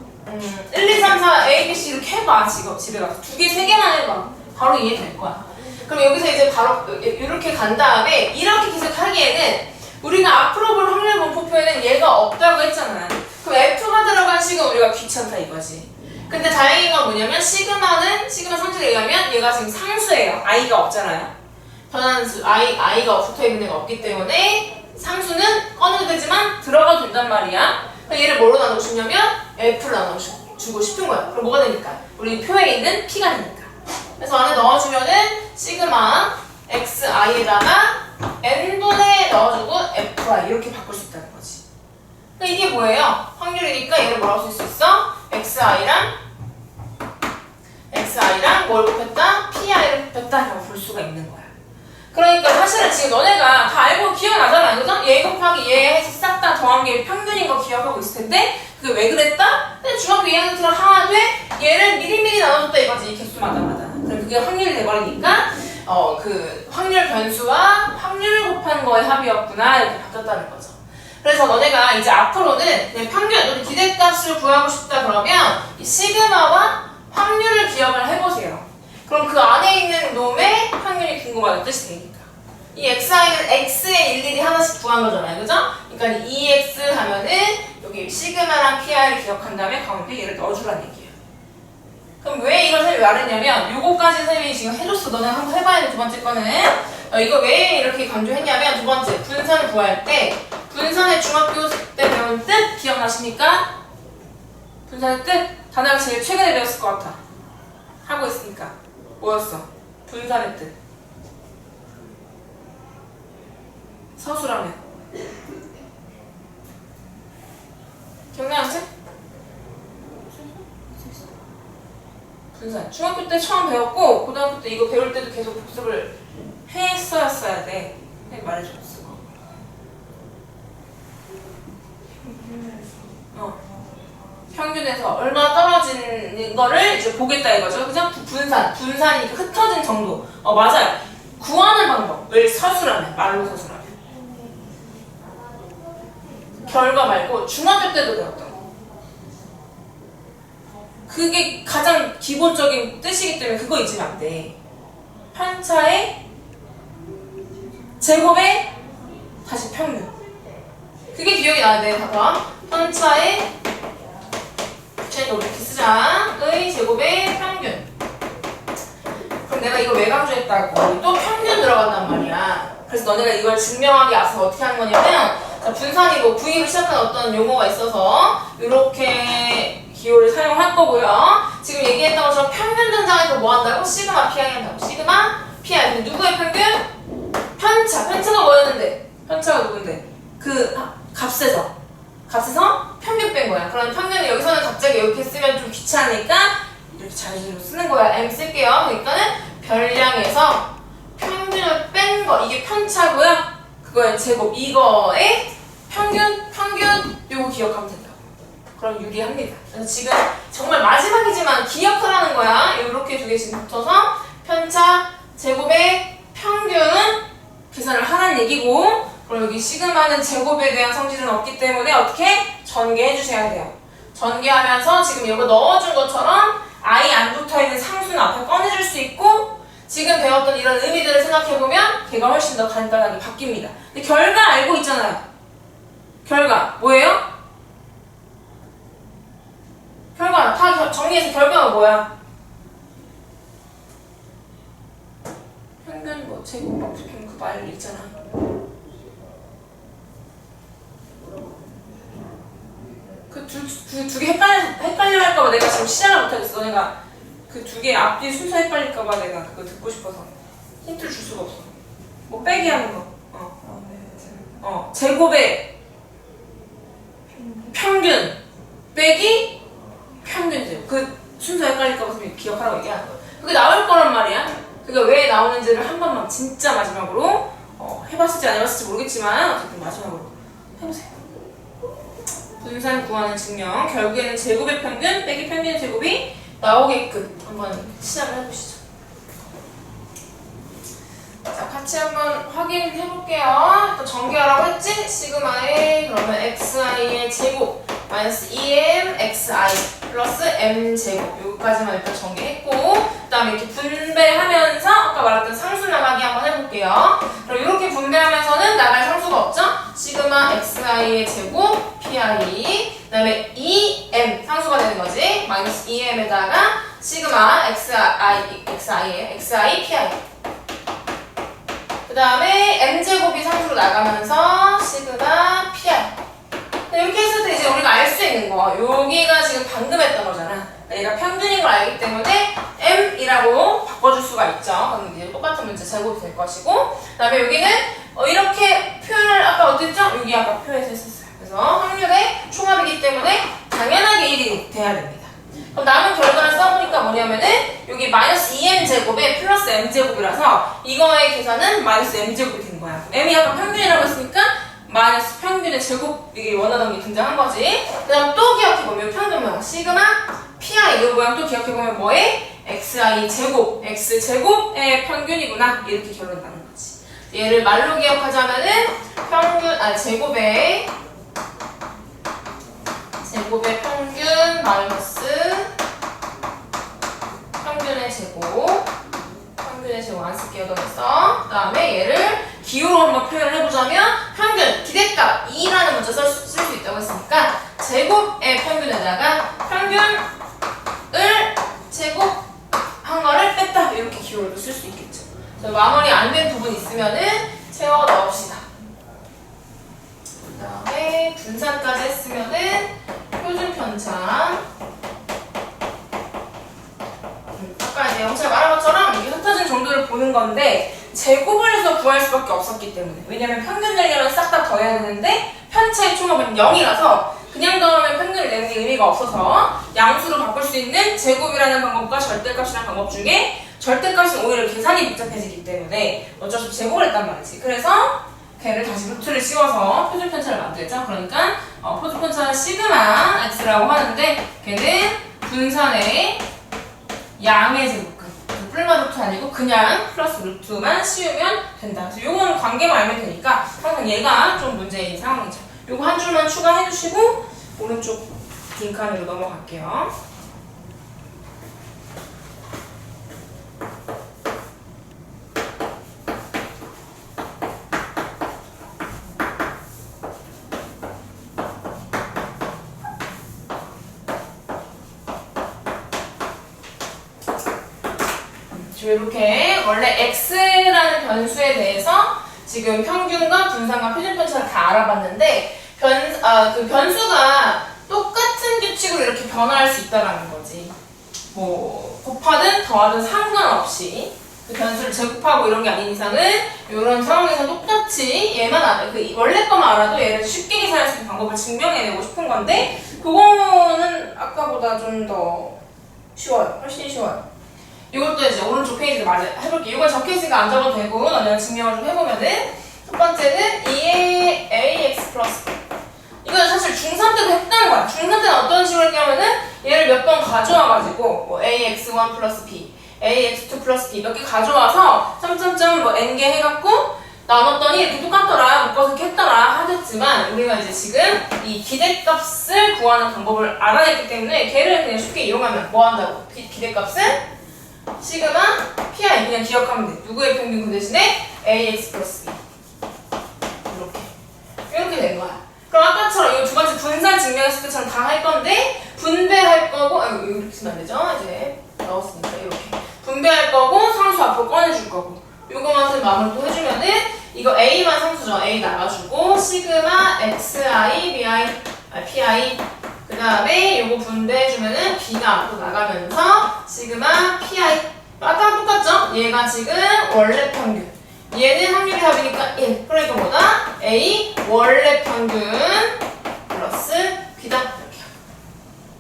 1, 2, 3, 4, A, B, C 이렇게 해봐. 지금 집에 가서 2개, 3개만 해봐. 바로 이해될 거야. 그럼 여기서 이제 바로 이렇게 간 다음에 이렇게 계속 하기에는 우리가 앞으로 볼 확률 분포표에는 얘가 없다고 했잖아. 그럼 F가 들어간 식은 우리가 귀찮다 이거지. 근데 다행인 건 뭐냐면 시그마 상식에 의하면 얘가 지금 상수예요. i가 없잖아요. 변환수 i가 붙어있는 애가 없기 때문에 상수는 꺼내도 되지만 들어가도 된단 말이야. 그럼 얘를 뭐로 나눠주냐면 F로 나눠주고 싶은 거야. 그럼 뭐가 되니까? 우리 표에 있는 P가 되니까. 그래서 안에 넣어주면은 시그마 xi에다가 n분의 넣어주고 fi 이렇게 바꿀 수 있다는 거지. 그러니까 이게 뭐예요? 확률이니까 얘를 뭐라고 쓸 수 있어? xi랑 뭘 곱했다? pi를 곱했다 라고 볼 수가 있는 거야. 그러니까 사실은 지금 너네가 다 알고 기억나잖아, 그죠? 얘 곱하기 얘 해서 싹 다 더한 게 평균인 거 기억하고 있을 텐데 그게 왜 그랬다? 근데 중학교 2학년 들어 하되 얘를 미리미리 나눠줬다 이거지, 이 개수마다마다. 그럼 그게 확률이 돼버리니까 그 확률 변수와 확률을 곱한 거의 합이었구나 이렇게 바뀌었다는 거죠. 그래서 너네가 이제 앞으로는 그냥 평균, 우리 기대값을 구하고 싶다 그러면 이 시그마와 확률을 기억을 해보세요. 그럼 그 안에 있는 놈의 확률이 궁금하다는 뜻이 되니까. 이 xi는 x에 일일이 하나씩 구한 거잖아요, 그죠? 그러니까 2x 하면은 여기 시그마랑 pi를 기억한 다음에 가운데 얘를 넣어주라는 얘기예요. 그럼 왜 이걸 쌤이 말했냐면 요거까지 쌤이 지금 해줬어. 너네 한번 해봐야 돼. 두 번째 거는 이거 왜 이렇게 강조했냐면 두 번째 분산 구할 때 분산의 중학교 때 배운 뜻 기억나십니까? 분산의 뜻 단어가 제일 최근에 배웠을 것 같아. 하고 있으니까 뭐였어? 분산의 뜻 서술하면 기억나요, 쌤? 분산 중학교 때 처음 배웠고 고등학교 때 이거 배울 때도 계속 복습을 했어야 돼. 말해줬어. 평균에서 얼마나 떨어지는 거를 이제 보겠다 이거죠. 그죠? 분산이 흩어진 정도. 맞아요. 구하는 방법을 서술하면, 말로 서술하면. 결과 말고 중학교 때도 배웠던 거. 그게 가장 기본적인 뜻이기 때문에 그거 잊으면 안 돼. 편차의 제곱에 다시 평균. 그게 기억이 나야 돼. 봐봐. 편차의 이렇게 쓰자. 의 제곱의 평균. 그럼 내가 이거 왜 강조했다고? 또 평균 들어간단 말이야. 그래서 너네가 이걸 증명하기 앞서 어떻게 하는 거냐면 자, 분산이 뭐 V로 시작한 어떤 용어가 있어서 이렇게 기호를 사용할 거고요. 지금 얘기했던 것처럼 평균 등장해서 뭐 한다고? 시그마 PI 한다고. 시그마 PI. 근데 누구의 평균? 편차가 뭐였는데? 편차가 누군데? 그 값에서 평균 뺀 거야. 그럼 평균을 여기서는 갑자기 이렇게 쓰면 좀 귀찮으니까 이렇게 자유로 쓰는 거야. M 쓸게요. 그러니까는 별량에서 평균을 뺀 거. 이게 편차고요. 그거의 제곱. 이거의 평균 요거 기억하면 된다고. 그럼 유리합니다. 그래서 지금 정말 마지막이지만 기억을 하는 거야. 이렇게 두 개씩 붙어서 편차 제곱의 평균 계산을 하라는 얘기고 그리고 여기 시그마는 제곱에 대한 성질은 없기 때문에 어떻게? 전개해 주셔야 돼요. 전개하면서 지금 이거 넣어준 것처럼 i 안 붙어있는 상수는 앞에 꺼내줄 수 있고 지금 배웠던 이런 의미들을 생각해보면 걔가 훨씬 더 간단하게 바뀝니다. 근데 결과 알고 있잖아요. 결과 뭐예요? 결과 다 정리해서 결과가 뭐야? 평균 뭐 제곱법 그 말 있잖아. 두 개 헷갈려 할까봐 내가 지금 시작을 못하겠어. 너네가 그 두 개 앞뒤 순서 헷갈릴까봐 내가 그거 듣고 싶어서 힌트를 줄 수가 없어. 뭐 빼기 하는 거. 제곱의 평균 빼기 평균 제곱. 순서 헷갈릴까봐 기억하라고 얘기하는 거야. 그게 나올 거란 말이야. 그게 왜 나오는지를 한 번만 진짜 마지막으로 해봤을지 안 해봤을지 모르겠지만 어쨌든 마지막으로 해보세요. 분산 구하는 증명. 결국에는 제곱의 평균 빼기 평균의 제곱이 나오게끔 한번 시작을 해보시죠. 자, 같이 한번 확인해 볼게요. 또 전개하라고 했지? 시그마에 그러면 xi의 제곱 마이너스 2m xi 플러스 m 제곱 여기까지만 일단 전개했고, 그 다음에 이렇게 분배하면서 아까 말했던 상수 나가기 한번 해볼게요. 그럼 이렇게 분배하면서는 나갈 상수가 없죠? 시그마 xi의 제곱 pi, 그 다음에 2m 상수가 되는 거지. 마이너스 2m에다가 시그마 xi pi, 그 다음에 m제곱이 상수로 나가면서 시그마 pi. 이렇게 했을 때 이제 우리가 알 수 있는 거, 여기가 지금 방금 했던 거잖아. 얘가 평균인 걸 알기 때문에 m이라고 바꿔줄 수가 있죠. 그럼 이제 똑같은 문제 제곱이 될 것이고, 그 다음에 여기는 이렇게 표현을 아까 어땠죠? 여기 아까 표에서 했었어요. 그래서 확률의 총합이기 때문에 당연하게 1이 돼야 됩니다. 그럼 남은 결과를 써보니까 뭐냐면은 여기 마이너스 2m제곱에 플러스 m제곱이라서 이거의 계산은 마이너스 m제곱이 된 거야. m이 아까 평균이라고 했으니까 마이너스 평균의 제곱, 이게 원하던 게 등장한 거지. 그 다음 또 기억해보면 평균 모양 시그마 pi 이 모양 또 기억해보면 뭐에? xi 제곱, x제곱의 평균이구나, 이렇게 결론 나는 거지. 얘를 말로 기억하자면은 제곱의 평균 마이너스 평균의 제곱 안 쓸게요. 더해서 그 다음에 얘를 기호로 한번 표현을 해보자면 평균, 기대값 2라는 문자 쓸 수 있다고 했으니까 제곱의 평균에다가 평균을 제곱한 거를 뺐다, 이렇게 기호로도 쓸 수 있겠죠. 마무리 안 된 부분 있으면은 채워 넣읍시다. 그 다음에 분산까지 했으면은 표준 편차. 아까 이제 영철이 말한 것처럼 이게 흩어진 정도를 보는 건데 제곱을 해서 구할 수밖에 없었기 때문에, 왜냐면 평균 내려면 싹 다 더해야 되는데 편차의 총합은 0이라서 그냥 더하면 평균을 내는 게 의미가 없어서 양수로 바꿀 수 있는 제곱이라는 방법과 절대값이라는 방법 중에 절대값은 오히려 계산이 복잡해지기 때문에 어쩔 수 없이 제곱을 했단 말이지. 그래서 걔를 다시 루트를 씌워서 표준 편차를 만들죠. 그러니까 표준 편차는 시그마 x라고 하는데 걔는 분산의 양의 제곱근, 뿔마 루트 아니고 그냥 플러스 루트만 씌우면 된다. 그래서 요거는 관계만 알면 되니까 항상 얘가 좀 문제인 상황이죠. 요거 한 줄만 추가해 주시고 오른쪽 빈칸으로 넘어갈게요. 이렇게 원래 x라는 변수에 대해서 지금 평균과 분산과 표준 편차를 다 알아봤는데 그 변수가 똑같은 규칙으로 이렇게 변화할 수 있다라는 거지. 뭐 곱하든 더하든 상관없이 그 변수를 제곱하고 이런 게 아닌 이상은 이런 상황에서 똑같이 얘만 그 원래 것만 알아도 얘를 쉽게 계산할 수 있는 방법을 증명해내고 싶은 건데 그거는 아까보다 좀 더 쉬워요. 훨씬 쉬워요. 이것도 이제 오른쪽 페이지에 해볼게. 이건 적혀있으니까 안 적어도 되고 내가 증명을 좀 해보면은 첫 번째는 2의 ax 플러스 이거는 사실 중3 때도 했던 거야. 중3 때는 어떤 식으로 했냐면은 얘를 몇 번 가져와가지고 뭐 ax1 플러스 b, ax2 플러스 b 몇 개 가져와서 점점점 뭐 n개 해갖고 나눴더니 이렇게 똑같더라, 묶어서 이렇게 했더라 하겠지만 우리가 이제 지금 이 기대값을 구하는 방법을 알아냈기 때문에 걔를 그냥 쉽게 이용하면 뭐 한다고? 기대값은 시그마 pi 그냥 기억하면 돼. 누구의 평균 그 대신에 ax 플러스 b 이렇게 된 거야. 그럼 아까처럼 이 두 번째 분산 증명했을 때처럼 다 할 건데 분배할 거고 이렇게 쓰면 안 되죠? 이제 나왔으니까 이렇게 분배할 거고 상수 앞으로 꺼내줄 거고 요거만 마무리 또 해주면은 이거 a만 상수죠. a 나가주고 시그마 xi pi 그 다음에 요거 분배해주면은 b가 앞으로 나가면서 시그마 pi 아까랑 똑같죠? 얘가 지금 원래 평균 얘는 확률의 합이니까 1 그러니까 뭐다? a 원래 평균 플러스 b다 이렇게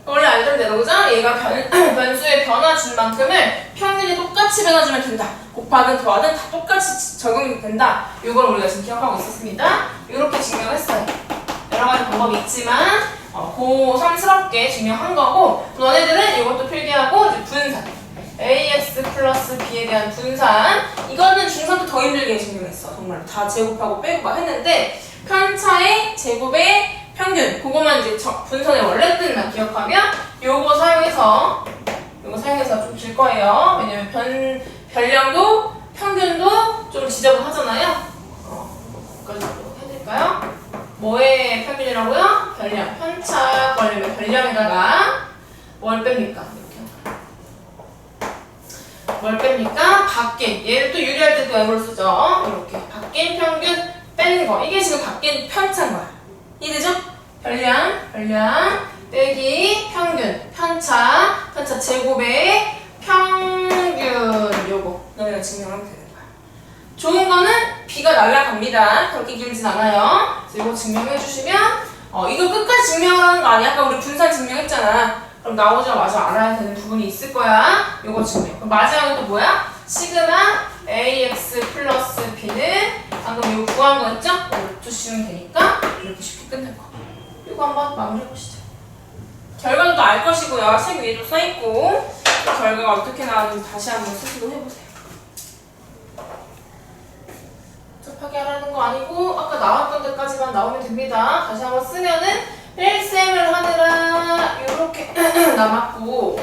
원래 알던 대로 그죠? 얘가 변수의 변화 준 만큼을 평균이 똑같이 변화주면 된다. 곱하든 더하든 다 똑같이 적용이 된다. 이걸 우리가 지금 기억하고 있었습니다. 이렇게 증명했어요. 여러 가지 방법이 있지만 고삼스럽게 증명한 거고, 너네들은 이것도 필기하고 이제 분산. ax 플러스 b에 대한 분산. 이거는 중3 때 더 힘들게 증명했어. 정말 다 제곱하고 빼고 막 했는데, 편차의 제곱의 평균, 그거만 이제 분선의 원래 뜻만 기억하면 요거 사용해서 좀 줄 거예요. 왜냐면 별량도 평균도 좀 지저분하잖아요. 그래서 해드릴까요? 뭐의 평균이라고요? 별량. 편차 걸리면 별량에다가 뭘 뺍니까? 뭘 뺍니까? 바뀐. 얘를 또 유리할 때도 M으로 쓰죠. 이렇게 바뀐 평균 빼는 거. 이게 지금 바뀐 편차인 거야. 이해되죠? 별량 빼기 평균, 편차 제곱의 평균. 요거 너희가 증명하면 되는 거야. 좋은 거는 B가 날라갑니다. 그렇게 길진 않아요. 그래서 이거 증명해 주시면 이거 끝까지 증명을 하는 거 아니야? 아까 우리 분산 증명했잖아. 그럼 나오자마자 알아야 되는 부분이 있을 거야. 요거 증명. 그럼 마지막은 또 뭐야? 시그마 ax 플러스 b는 방금 이거 구한 거 있죠? 이거 두시면 되니까 이렇게 쉽게 끝낼 거. 이거 한번 마무리해 보시죠. 결과도 또 알 것이고요. 책 위에도 써있고, 그 결과가 어떻게 나왔는지 다시 한번 스스로 해보세요. 급하게 하라는 거 아니고 아까 나왔던 데까지만 나오면 됩니다. 다시 한번 쓰면은 일셈을 하느라 이렇게 남았고,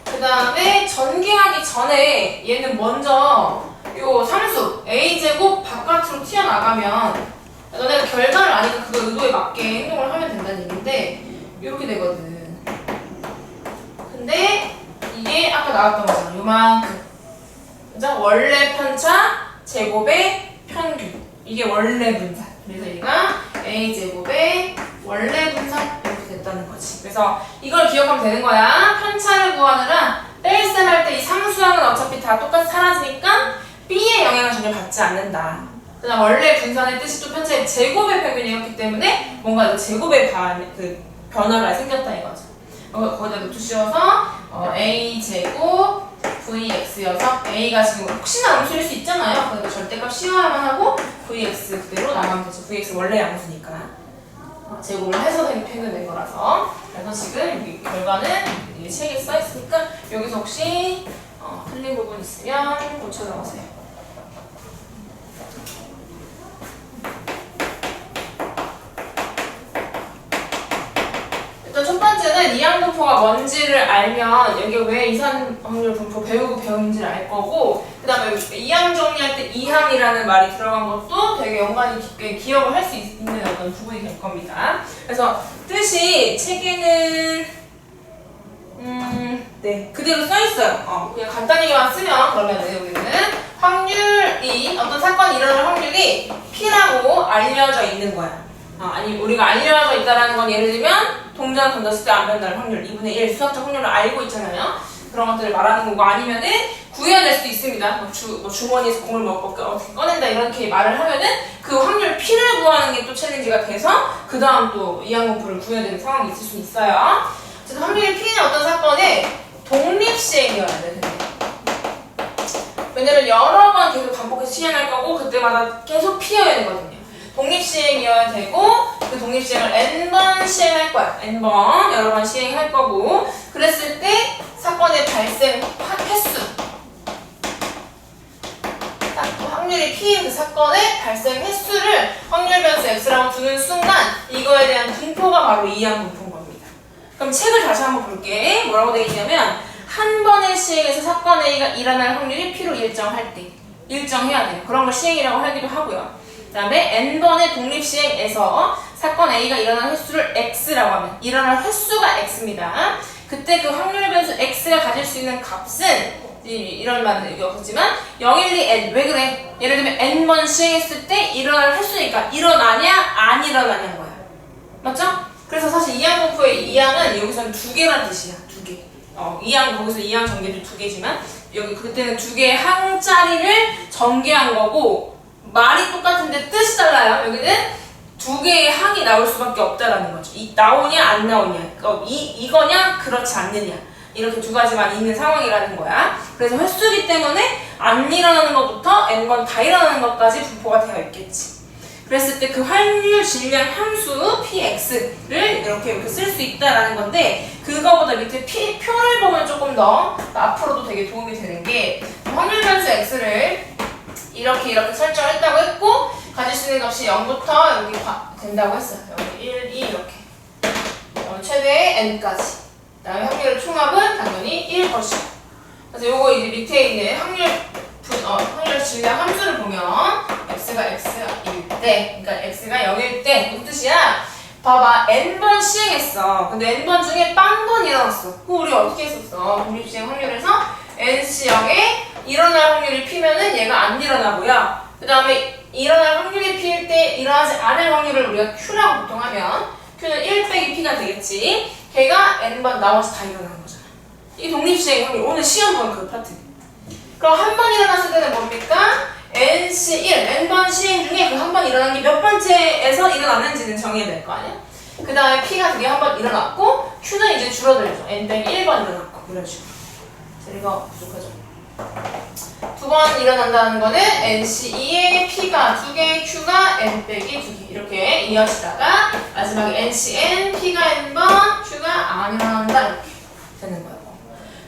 그 다음에 전개하기 전에 얘는 먼저 요 상수 a제곱 바깥으로 튀어나가면 너네가 결과를 아니까 그거 의도에 맞게 행동을 하면 된다는 얘기인데 이렇게 되거든. 근데 이게 아까 나왔던 거잖아. 요만큼. 그죠? 원래 편차 제곱의 평균. 이게 원래 분산. 그래서 얘가 a제곱의 원래 분산 이렇게 됐다는 거지. 그래서 이걸 기억하면 되는 거야. 편차를 구하느라 뺄셈 할 때 이 상수항은 어차피 다 똑같이 사라지니까 B의 영향을 전혀 받지 않는다. 그다음 원래 분산의 뜻이 또 편차의 제곱의 평균이었기 때문에 뭔가 그 제곱의 변화가 생겼다 이거죠. 거기다 노트 씌워서 a제곱 vx여서 a가 지금 혹시나 암수일 수 있잖아요. 그러니까 절대값 씌워야만 하고 vx 그대로 나가면 되죠. vx 원래 양수니까. 제곱을 해서 표현된 거라서. 그래서 지금 여기 결과는 이 책에 써 있으니까 여기서 혹시 틀린 부분 있으면 고쳐 넣으세요. 일단 첫 번째는 이항분포가 뭔지를 알면 여기 왜 이산 확률 분포 배우는지를 알 거고, 그 다음에 이항 정리할 때 이항이라는 말이 들어간 것도 되게 연관이 깊게 기억을 할 수 있는 어떤 부분이 될 겁니다. 그래서 뜻이 책에는 네 그대로 써 있어요. 그냥 간단히만 쓰면 그러면은 여기는 확률이 어떤 사건이 일어날 확률이 P라고 알려져 있는 거야. 아니 우리가 알려져 있다라는 건 예를 들면 동전을 던졌을 때 안 변다는 확률 2분의 1 수학적 확률을 알고 있잖아요. 그런 것들을 말하는 거고, 아니면은 구해낼 수도 있습니다. 주머니에서 공을 어떻게 꺼낸다 이렇게 말을 하면은 그 확률 P를 구하는 게 또 챌린지가 돼서 그 다음 또 이항분포를 구해야 되는 상황이 있을 수 있어요. 그래서 확률 P는 어떤 사건에 독립시행이어야 돼. 왜냐면 여러 번 계속 반복해서 시행할 거고 그때마다 계속 피해야 되거든요. 독립시행이어야 되고 그 독립시행을 n번 시행할 거야. n번 여러 번 시행할 거고, 그랬을 때 사건의 발생 횟수, 확률이 P인 그 사건의 발생 횟수를 확률 변수 x라고 두는 순간 이거에 대한 분포가 바로 이항분포인 겁니다. 그럼 책을 다시 한번 볼게. 뭐라고 되어 있냐면 한 번의 시행에서 사건 A가 일어날 확률이 P로 일정할 때 일정해야 돼요. 그런 걸 시행이라고 하기도 하고요. 그 다음에 n번의 독립시행에서 사건 A가 일어날 횟수를 x라고 하면 일어날 횟수가 x입니다. 그때 그 확률 변수 x가 가질 수 있는 값은 이런 말은 여기 없었지만 0, 1, 2, n. 왜 그래? 예를 들면 n번 시행했을 때 일어날 횟수니까 일어나냐 안 일어나냐는 거야. 맞죠? 그래서 사실 이항분포의 이항은 여기서는 두 개란 뜻이야. 두 개. 이항 거기서 이항 전개도 두 개지만 여기 그때는 두 개의 항짜리를 전개한 거고 말이 똑같은데 뜻이 달라요. 여기는 두 개의 항이 나올 수밖에 없다라는 거죠. 나오냐 안 나오냐, 이거냐 그렇지 않느냐, 이렇게 두 가지만 있는 상황이라는 거야. 그래서 횟수기 때문에 안 일어나는 것부터 n번 다 일어나는 것까지 분포가 되어 있겠지. 그랬을 때 그 확률 질량 함수 px를 이렇게 쓸 수 있다라는 건데, 그거보다 밑에 표를 보면 조금 더 앞으로도 되게 도움이 되는 게, 확률 변수 x를 이렇게 설정을 했다고 했고, 가질 수 있는 값이 0부터 여기 된다고 했어요. 여기 1, 2 이렇게. 최대 n까지. 그 다음에 확률의 총합은 당연히 1 것이고. 그래서 요거 이제 밑에 있는 확률 질량 함수를 보면 x가 x일 때, 그러니까 x가 0일 때 무슨 뜻이야? 봐봐, n번 시행했어. 근데 n번 중에 빵번 일어났어. 그럼 우리 어떻게 했었어? 독립시행 확률에서 nc 0에 일어날 확률이 p면은 얘가 안 일어나고요. 그 다음에 일어날 확률이 p일 때 일어나지 않을 확률을 우리가 q라고 보통 하면 q는 1 빼기 p가 되겠지. 걔가 n번 나와서 다 일어나는 거잖아. 이 독립시행 확률, 오늘 시험 본 그 파트. 그럼 한 번 일어났을 때는 뭡니까? nc1, n번 시행 중에 그 한 번 일어난 게 몇 번째에서 일어났는지는 정해야 될 거 아니야? 그 다음에 p가 그게 한 번 일어났고, q는 이제 줄어들죠. n 빼기 1번 일어났고, 이런 식으로. 이거 부족하죠? 두 번 일어난다는 거는 nc2에 p가 2개, q가 n 빼기 2개, 이렇게 이어지다가 마지막에 ncn, p가 n번, q가 안 일어난다, 이렇게 되는 거예요.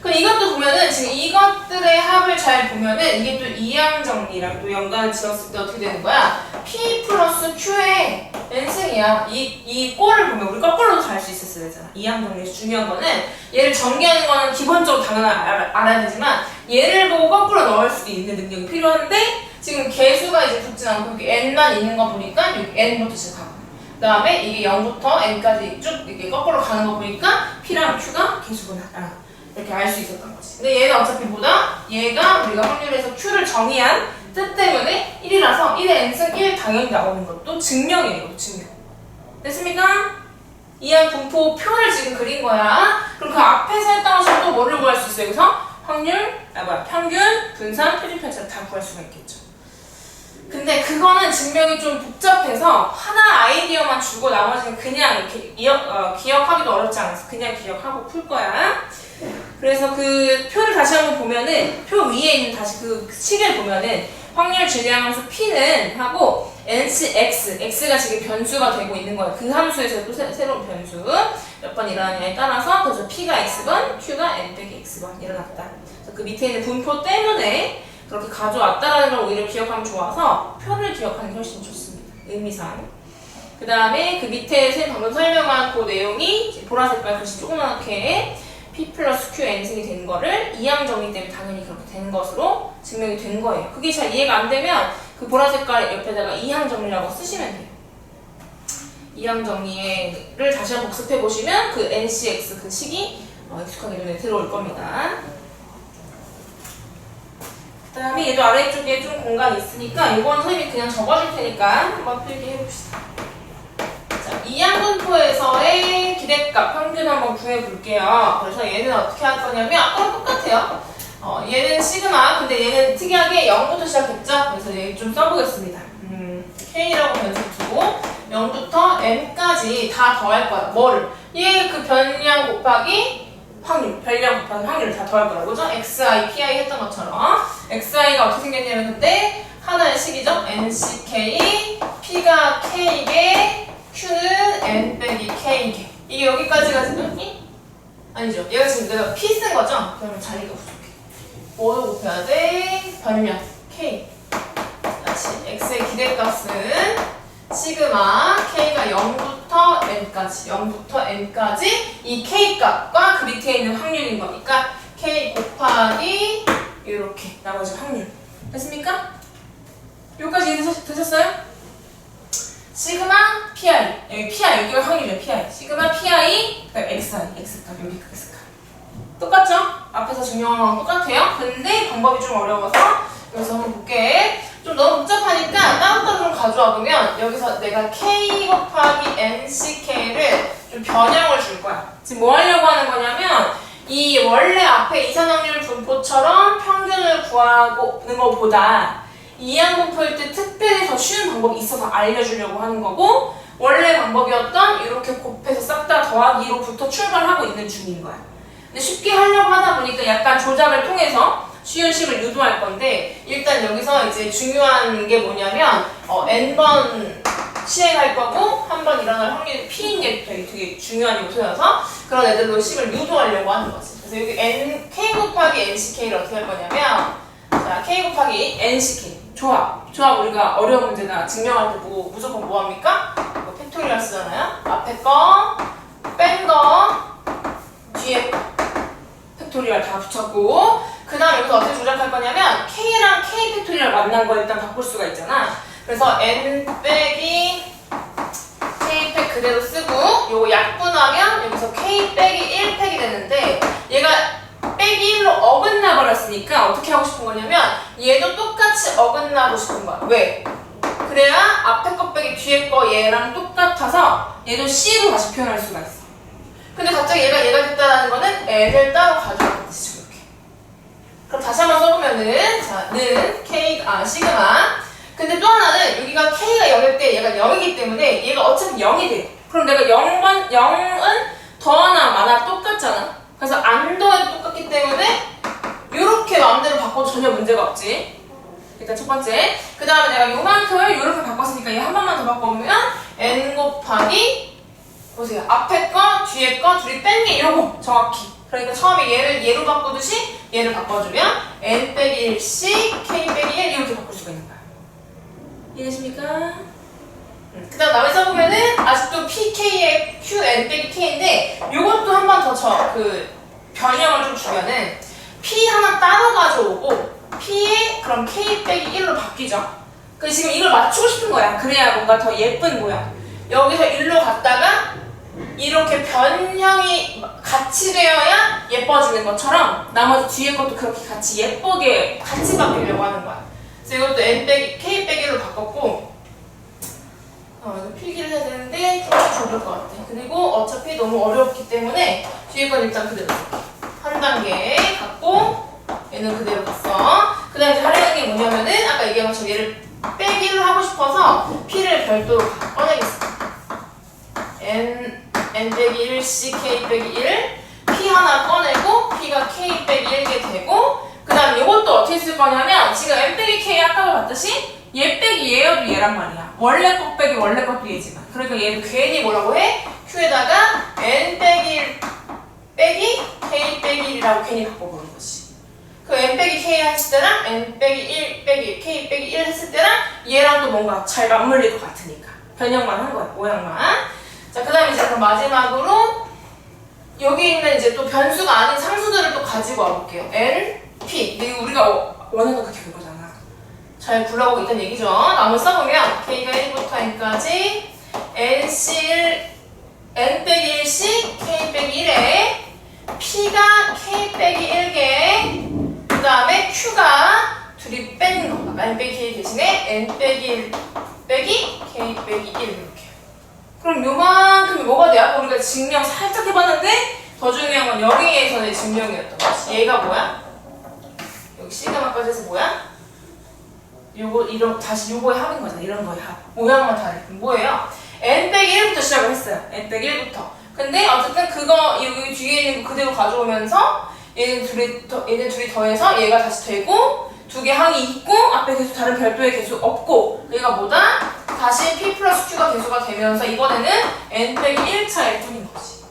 그럼 이것도 보면은 지금 이것들의 합을 잘 보면은 이게 또 이항 정리랑 또 연관을 지었을 때 어떻게 되는 거야? p 플러스 q의 n승이야. 이 꼴을 보면 우리 거꾸로도 갈 수 있었어야 되잖아. 이항 정리에서 중요한 거는 얘를 전개하는 거는 기본적으로 당연히 알아야 되지만 얘를 보고 거꾸로 넣을 수도 있는 능력이 필요한데, 지금 개수가 이제 붙진 않고 이렇게 n만 있는 거 보니까 여기 n부터 시작하고, 그 다음에 이게 0부터 n까지 쭉 이렇게 거꾸로 가는 거 보니까 p랑 q가 개수구나. 이렇게 알 수 있었던 거지. 근데 얘는 어차피 얘가 우리가 확률에서 q를 정의한 뜻 때문에 1이라서 1의 n승 1 당연히 나오는 것도 증명이에요. 이것도 증명. 됐습니까? 이항 분포 표를 지금 그린 거야. 그럼 그 앞에서 했던 것으로 또 뭐를 구할 수 있어요? 여기서 평균, 분산, 표준 편차를 다 구할 수가 있겠죠. 근데 그거는 증명이 좀 복잡해서 하나 아이디어만 주고 나머지는 그냥 이렇게 기억하기도 어렵지 않아서 그냥 기억하고 풀 거야. 그래서 그 표를 다시 한번 보면은, 표 위에 있는 다시 그 식을 보면은 확률 질량함수 p는 하고 nc x가 지금 변수가 되고 있는 거예요. 그 함수에서 또 새로운 변수 몇 번 일어나냐에 따라서, 그래서 p가 x번, q가 n 빼기 x번 일어났다. 그래서 그 밑에 있는 분포 때문에 그렇게 가져왔다라는 걸 오히려 기억하면 좋아서 표를 기억하는 게 훨씬 좋습니다. 의미상. 그 다음에 그 밑에 방금 설명한 그 내용이 보라색깔 글씨 조그맣게 p 플러스 q n승이 된 거를 이항 정리 때문에 당연히 그렇게 되는 것으로 증명이 된 거예요. 그게 잘 이해가 안 되면 그 보라색깔 옆에다가 이항 정리라고 쓰시면 돼요. 이항 정리를 다시 한번 복습해 보시면 그 ncx 그 식이 익숙하게 눈에 들어올 겁니다. 그 다음에 얘도 아래쪽에 좀 공간이 있으니까 이건 선생님이 그냥 적어줄 테니까 한번 필기 해봅시다. 자, 이항 분포에서의 기대값 평균 한번 구해볼게요. 그래서 얘는 어떻게 할 거냐면 아까랑 똑같아요. 얘는 시그마, 근데 얘는 특이하게 0부터 시작했죠? 그래서 얘 좀 써보겠습니다. K라고 변수 두고 0부터 N까지 다 더할 거야. 뭐를? 얘 그 변량 곱하기 확률, 변량 곱하기 확률을 다 더할 거라고, 그죠? XI, PI 했던 것처럼 XI가 어떻게 생겼냐면 그때 하나의 식이죠? NCK, P가 K개, Q는 N 빼기 K개. 이게 여기까지가 지금 아니죠? 얘가 지금 내가 P 쓴 거죠? 그러면 자리가 부족해. 뭐로 곱해야 돼? 변량 K. 다시 X의 기대값은 시그마 K가 0부터 N까지, 0부터 N까지 이 K값과 그 밑에 있는 확률인 거니까 K 곱하기 이렇게 나머지 확률. 됐습니까? 여기까지 되셨어요? 시그마 PI, 여기 PI, 여기가 확률이에요. PI. 시그마 PI, 그다음에 XI, X값, 여기 X값. 똑같죠? 앞에서 증명한 거랑 똑같아요. 근데 방법이 좀 어려워서 여기서 한번 볼게. 좀 너무 복잡하니까 따로따로 좀 가져와 보면 여기서 내가 K 곱하기 NCK를 좀 변형을 줄 거야. 지금 뭐 하려고 하는 거냐면 이 원래 앞에 이산확률 분포처럼 평균을 구하는 것보다 이항 분포일 때 특별히 더 쉬운 방법이 있어서 알려주려고 하는 거고, 원래 방법이었던 이렇게 곱해서 싹 다 더하기로부터 출발하고 있는 중인 거야. 근데 쉽게 하려고 하다 보니까 약간 조작을 통해서 쉬운 식을 유도할 건데 일단 여기서 이제 중요한 게 뭐냐면 n번 시행할 거고 한 번 일어날 확률이 p인 게 되게 중요한 요소여서 그런 애들로 식을 유도하려고 하는 거지. 그래서 여기 k 곱하기 nk를 어떻게 할 거냐면 자 k 곱하기 nck 조합 우리가 어려운 문제나 증명할 때 무조건 뭐 합니까? 팩토리얼 쓰잖아요. 앞에 거 뺀 거 뒤에 거 팩토리얼 다 붙였고 그 다음 여기서 어떻게 조작할 거냐면 k랑 k 팩토리얼 만난 거 일단 바꿀 수가 있잖아. 그래서 n 빼기 k 팩 그대로 쓰고 요거 약분하면 여기서 k 빼기 1 팩이 되는데 얘가 빼기 1로 어긋나 버렸으니까 어떻게 하고 싶은 거냐면 얘도 똑같이 어긋나고 싶은 거야. 왜? 그래야 앞에 거 빼기 뒤에 거 얘랑 똑같아서 얘도 c로 다시 표현할 수가 있어. 근데 갑자기 얘가 됐다라는 거는 n을 따로 가져왔지 이렇게. 그럼 다시 한번 써보면은 자, 는 k 시그마. 근데 또 하나는 여기가 k가 0일 때 얘가 0이기 때문에 얘가 어차피 0이 돼. 그럼 내가 0은 더하나 마나 똑같잖아. 그래서 안 더해도 똑같기 때문에 이렇게 마음대로 바꿔도 전혀 문제가 없지. 일단 첫 번째. 그 다음에 내가 요만큼을 이렇게 바꿨으니까 얘 한 번만 더 바꿔보면 n 곱하기 보세요. 앞에 거, 뒤에 거, 둘이 뺀 게 이러고 정확히. 그러니까 처음에 얘를 얘로 바꾸듯이 얘를 바꿔주면 n 빼기 1c, k 빼기 1 이렇게 바꿀 수가 있는 거야. 이해되십니까? 그 다음 나머지 써보면은 아직도 pk에 qn 빼기 k인데 요것도 한 번 더 변형을 좀 주면은 p 하나 따로 가져오고 p에 그럼 k 빼기 1로 바뀌죠. 그래서 지금 이걸 맞추고 싶은 거야. 그래야 뭔가 더 예쁜 모양. 여기서 1로 갔다가 이렇게 변형이 같이 되어야 예뻐지는 것처럼 나머지 뒤에 것도 그렇게 같이 예쁘게 같이 바뀌려고 하는 거야. 그래서 이것도 n 빼기 k 빼기 1로 바꿨고 이거 필기를 해야 되는데 좀 좋을 것 같아. 그리고 어차피 너무 어렵기 때문에 뒤에 건 일단 그대로 한 단계 갖고 얘는 그대로 갔어. 그 다음에 하려는 게 뭐냐면은 아까 얘기한 것처럼 얘를 빼기를 하고 싶어서 p를 별도로 꺼내겠어. n 빼기 1c k 빼기 1 p 하나 꺼내고 p가 k 빼기 1게 되고 그 다음 이것도 어떻게 쓸 거냐면 지금 n 빼기 k 아까 봤듯이 얘 빼기 얘여도 얘란 말이야. 원래 것 빼기 원래 것도 얘지만. 그러니까 얘도 괜히 뭐라고 해? q에다가 n 빼기 1 빼기 k 빼기 1이라고 괜히 바꿔보는 거지. 그 n 빼기 k 했을 때랑 n 빼기 1 빼기 k 빼기 1 했을 때랑 얘랑 또 뭔가 잘 맞물릴 것 같으니까. 변형만 한 거야. 모양만. 자, 그 다음에 이제 그럼 마지막으로 여기 있는 이제 또 변수가 아닌 상수들을 또 가지고 와볼게요. n, p. 이거 우리가 원하는 그렇게 될 거잖아. 잘 굴러가고 있다는 얘기죠. 나머지 써보면 k가 1부터 n까지 n 빼기 1c k 빼기 1에 p가 k 빼기 1개 그 다음에 q가 둘이 뺀 거. n 빼기 k 대신에 n 빼기 1 빼기 k 빼기 1 이렇게. 그럼 요만큼이 뭐가 돼? 아까 우리가 증명 살짝 해봤는데 더 중요한 건 여기에서의 증명이었던 거지. 얘가 뭐야? 여기 시그마까지 해서 뭐야? 다시 요거에 합인 거잖아. 이런 거에 합. 모양만 다르게. 뭐예요? n 빼기 1부터 시작을 했어요. n 빼기 1부터. 근데 어쨌든 그거 여기 뒤에 있는 거 그대로 가져오면서 얘는 둘이 더해서 얘가 다시 되고 두 개 항이 있고 앞에 계속 다른 별도의 개수 없고 얘가 뭐다? 다시 p 플러스 q가 개수가 되면서 이번에는 n 빼기 1차일 뿐인 거지.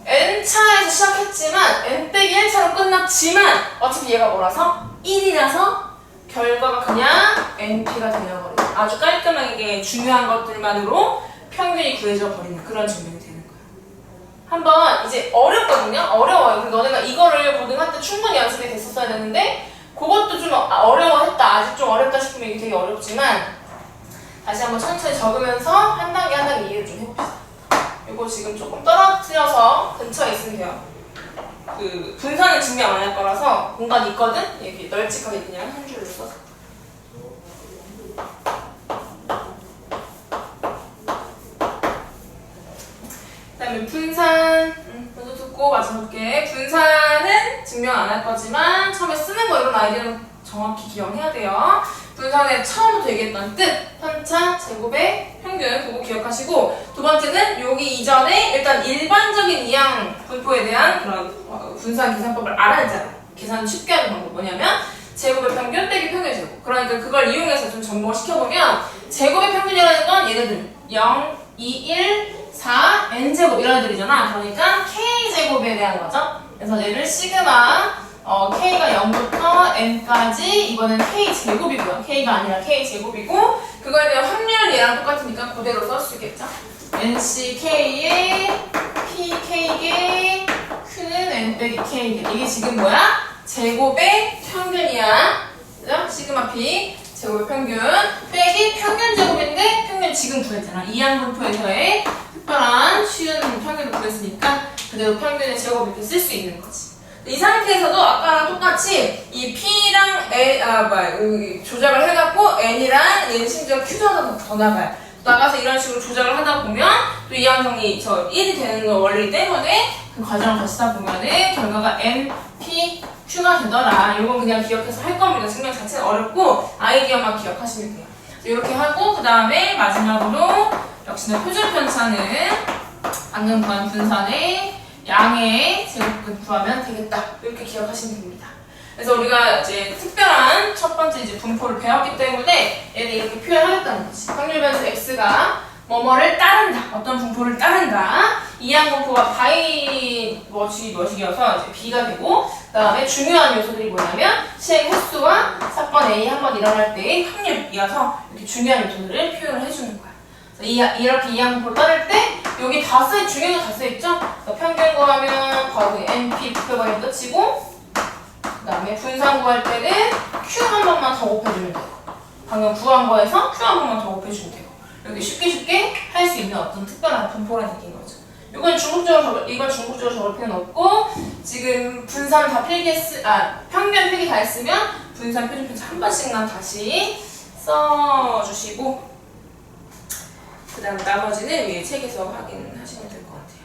n차에서 시작했지만 n 빼기 1차로 끝났지만 어차피 얘가 뭐라서? 1이라서 결과가 그냥 NP가 되어버리는 아주 깔끔하게 중요한 것들만으로 평균이 구해져 버리는 그런 증명이 되는 거야. 한번 이제 어렵거든요? 어려워요. 그리고 너네가 이거를 고등학교 때 충분히 연습이 됐었어야 되는데 그것도 좀 어려워했다. 아직 좀 어렵다 싶으면 이게 되게 어렵지만 다시 한번 천천히 적으면서 한 단계 한 단계 이해를 좀 해봅시다. 이거 지금 조금 떨어뜨려서 근처에 있으면 돼요. 그 분산은 증명 안 할 거라서 공간이 있거든? 이렇게 널찍하게 그냥 한 줄로 써서. 그 다음에 분산 먼저 듣고 마지막에 분산은 증명 안 할 거지만 처음에 쓰는 거 이런 아이디어는 정확히 기억해야 돼요. 분산의 처음부터 얘기했던 뜻, 편차, 제곱의 평균 기억하시고, 두 번째는 여기 이전에 일단 일반적인 이항 분포에 대한 그런 분산 계산법을 알아야 되잖아. 계산 쉽게 하는 방법 뭐냐면 제곱의 평균 빼기 평균 제곱. 그러니까 그걸 이용해서 좀 접목을 시켜보면 제곱의 평균이라는 건 얘네들 0, 2, 1, 4, n제곱 이런 애들이잖아. 그러니까 k제곱에 대한 거죠. 그래서 얘를 시그마 k가 0부터 n까지 이번엔 k제곱이고요. k가 아니라 k제곱이고 그거에 대한 확률 얘랑 똑같으니까 그대로 쓸 수 있겠죠. nck에 pk에 q는 n 빼기 k게. 이게 지금 뭐야? 제곱의 평균이야. 그죠? 시그마 p 제곱의 평균 빼기 평균 제곱인데 평균 지금 구했잖아. 이항분포에서의 특별한 쉬운 평균을 구했으니까 그대로 평균의 제곱 이렇게 쓸 수 있는 거지. 이 상태에서도 아까랑 똑같이 이 p랑 여기 조작을 해갖고 n이랑 얘는 심지어 q도 하나 더 나가서 이런 식으로 조작을 하다 보면 또 이항성이 저 1이 되는 거 원리 때문에 그 과정을 거치다 보면은 결과가 n, p, q가 되더라. 이건 그냥 기억해서 할 겁니다. 증명 자체는 어렵고 아이디어만 기억하시면 돼요. 이렇게 하고 그 다음에 마지막으로 역시나 표준 편차는 방금 구한 분산의 양의 제곱근 구하면 되겠다. 이렇게 기억하시면 됩니다. 그래서 우리가 이제 특별한 첫 번째 이제 분포를 배웠기 때문에 얘를 이렇게 표현하겠다는 거지. 확률 변수 x가 뭐뭐를 따른다. 어떤 분포를 따른다. 이항 분포가 바이 뭐시기여서 이제 b가 되고 그 다음에 중요한 요소들이 뭐냐면 시행 횟수와 사건 A 한 번 일어날 때의 확률이어서 이렇게 중요한 요소들을 표현을 해주는 거야. 이렇게 이항 분포를 따를 때 여기 다 쓰, 중요한 거 다 써있죠? 평균 구하면 거기 NP 부표버리면 끝이고 그 다음에 분산 구할 때는 Q 한 번만 더 곱해주면 되고 방금 구한 거에서 Q 한 번만 더 곱해주면 되고 이렇게 쉽게 할 수 있는 어떤 특별한 분포라는 얘기인 거죠. 이건 중국적으로 적을 필요는 없고 지금 분산 다 평균 필기 다 했으면 분산 표준 편차 한 번씩만 다시 써주시고 그 다음 나머지는 위에 책에서 확인하시면 될 것 같아요.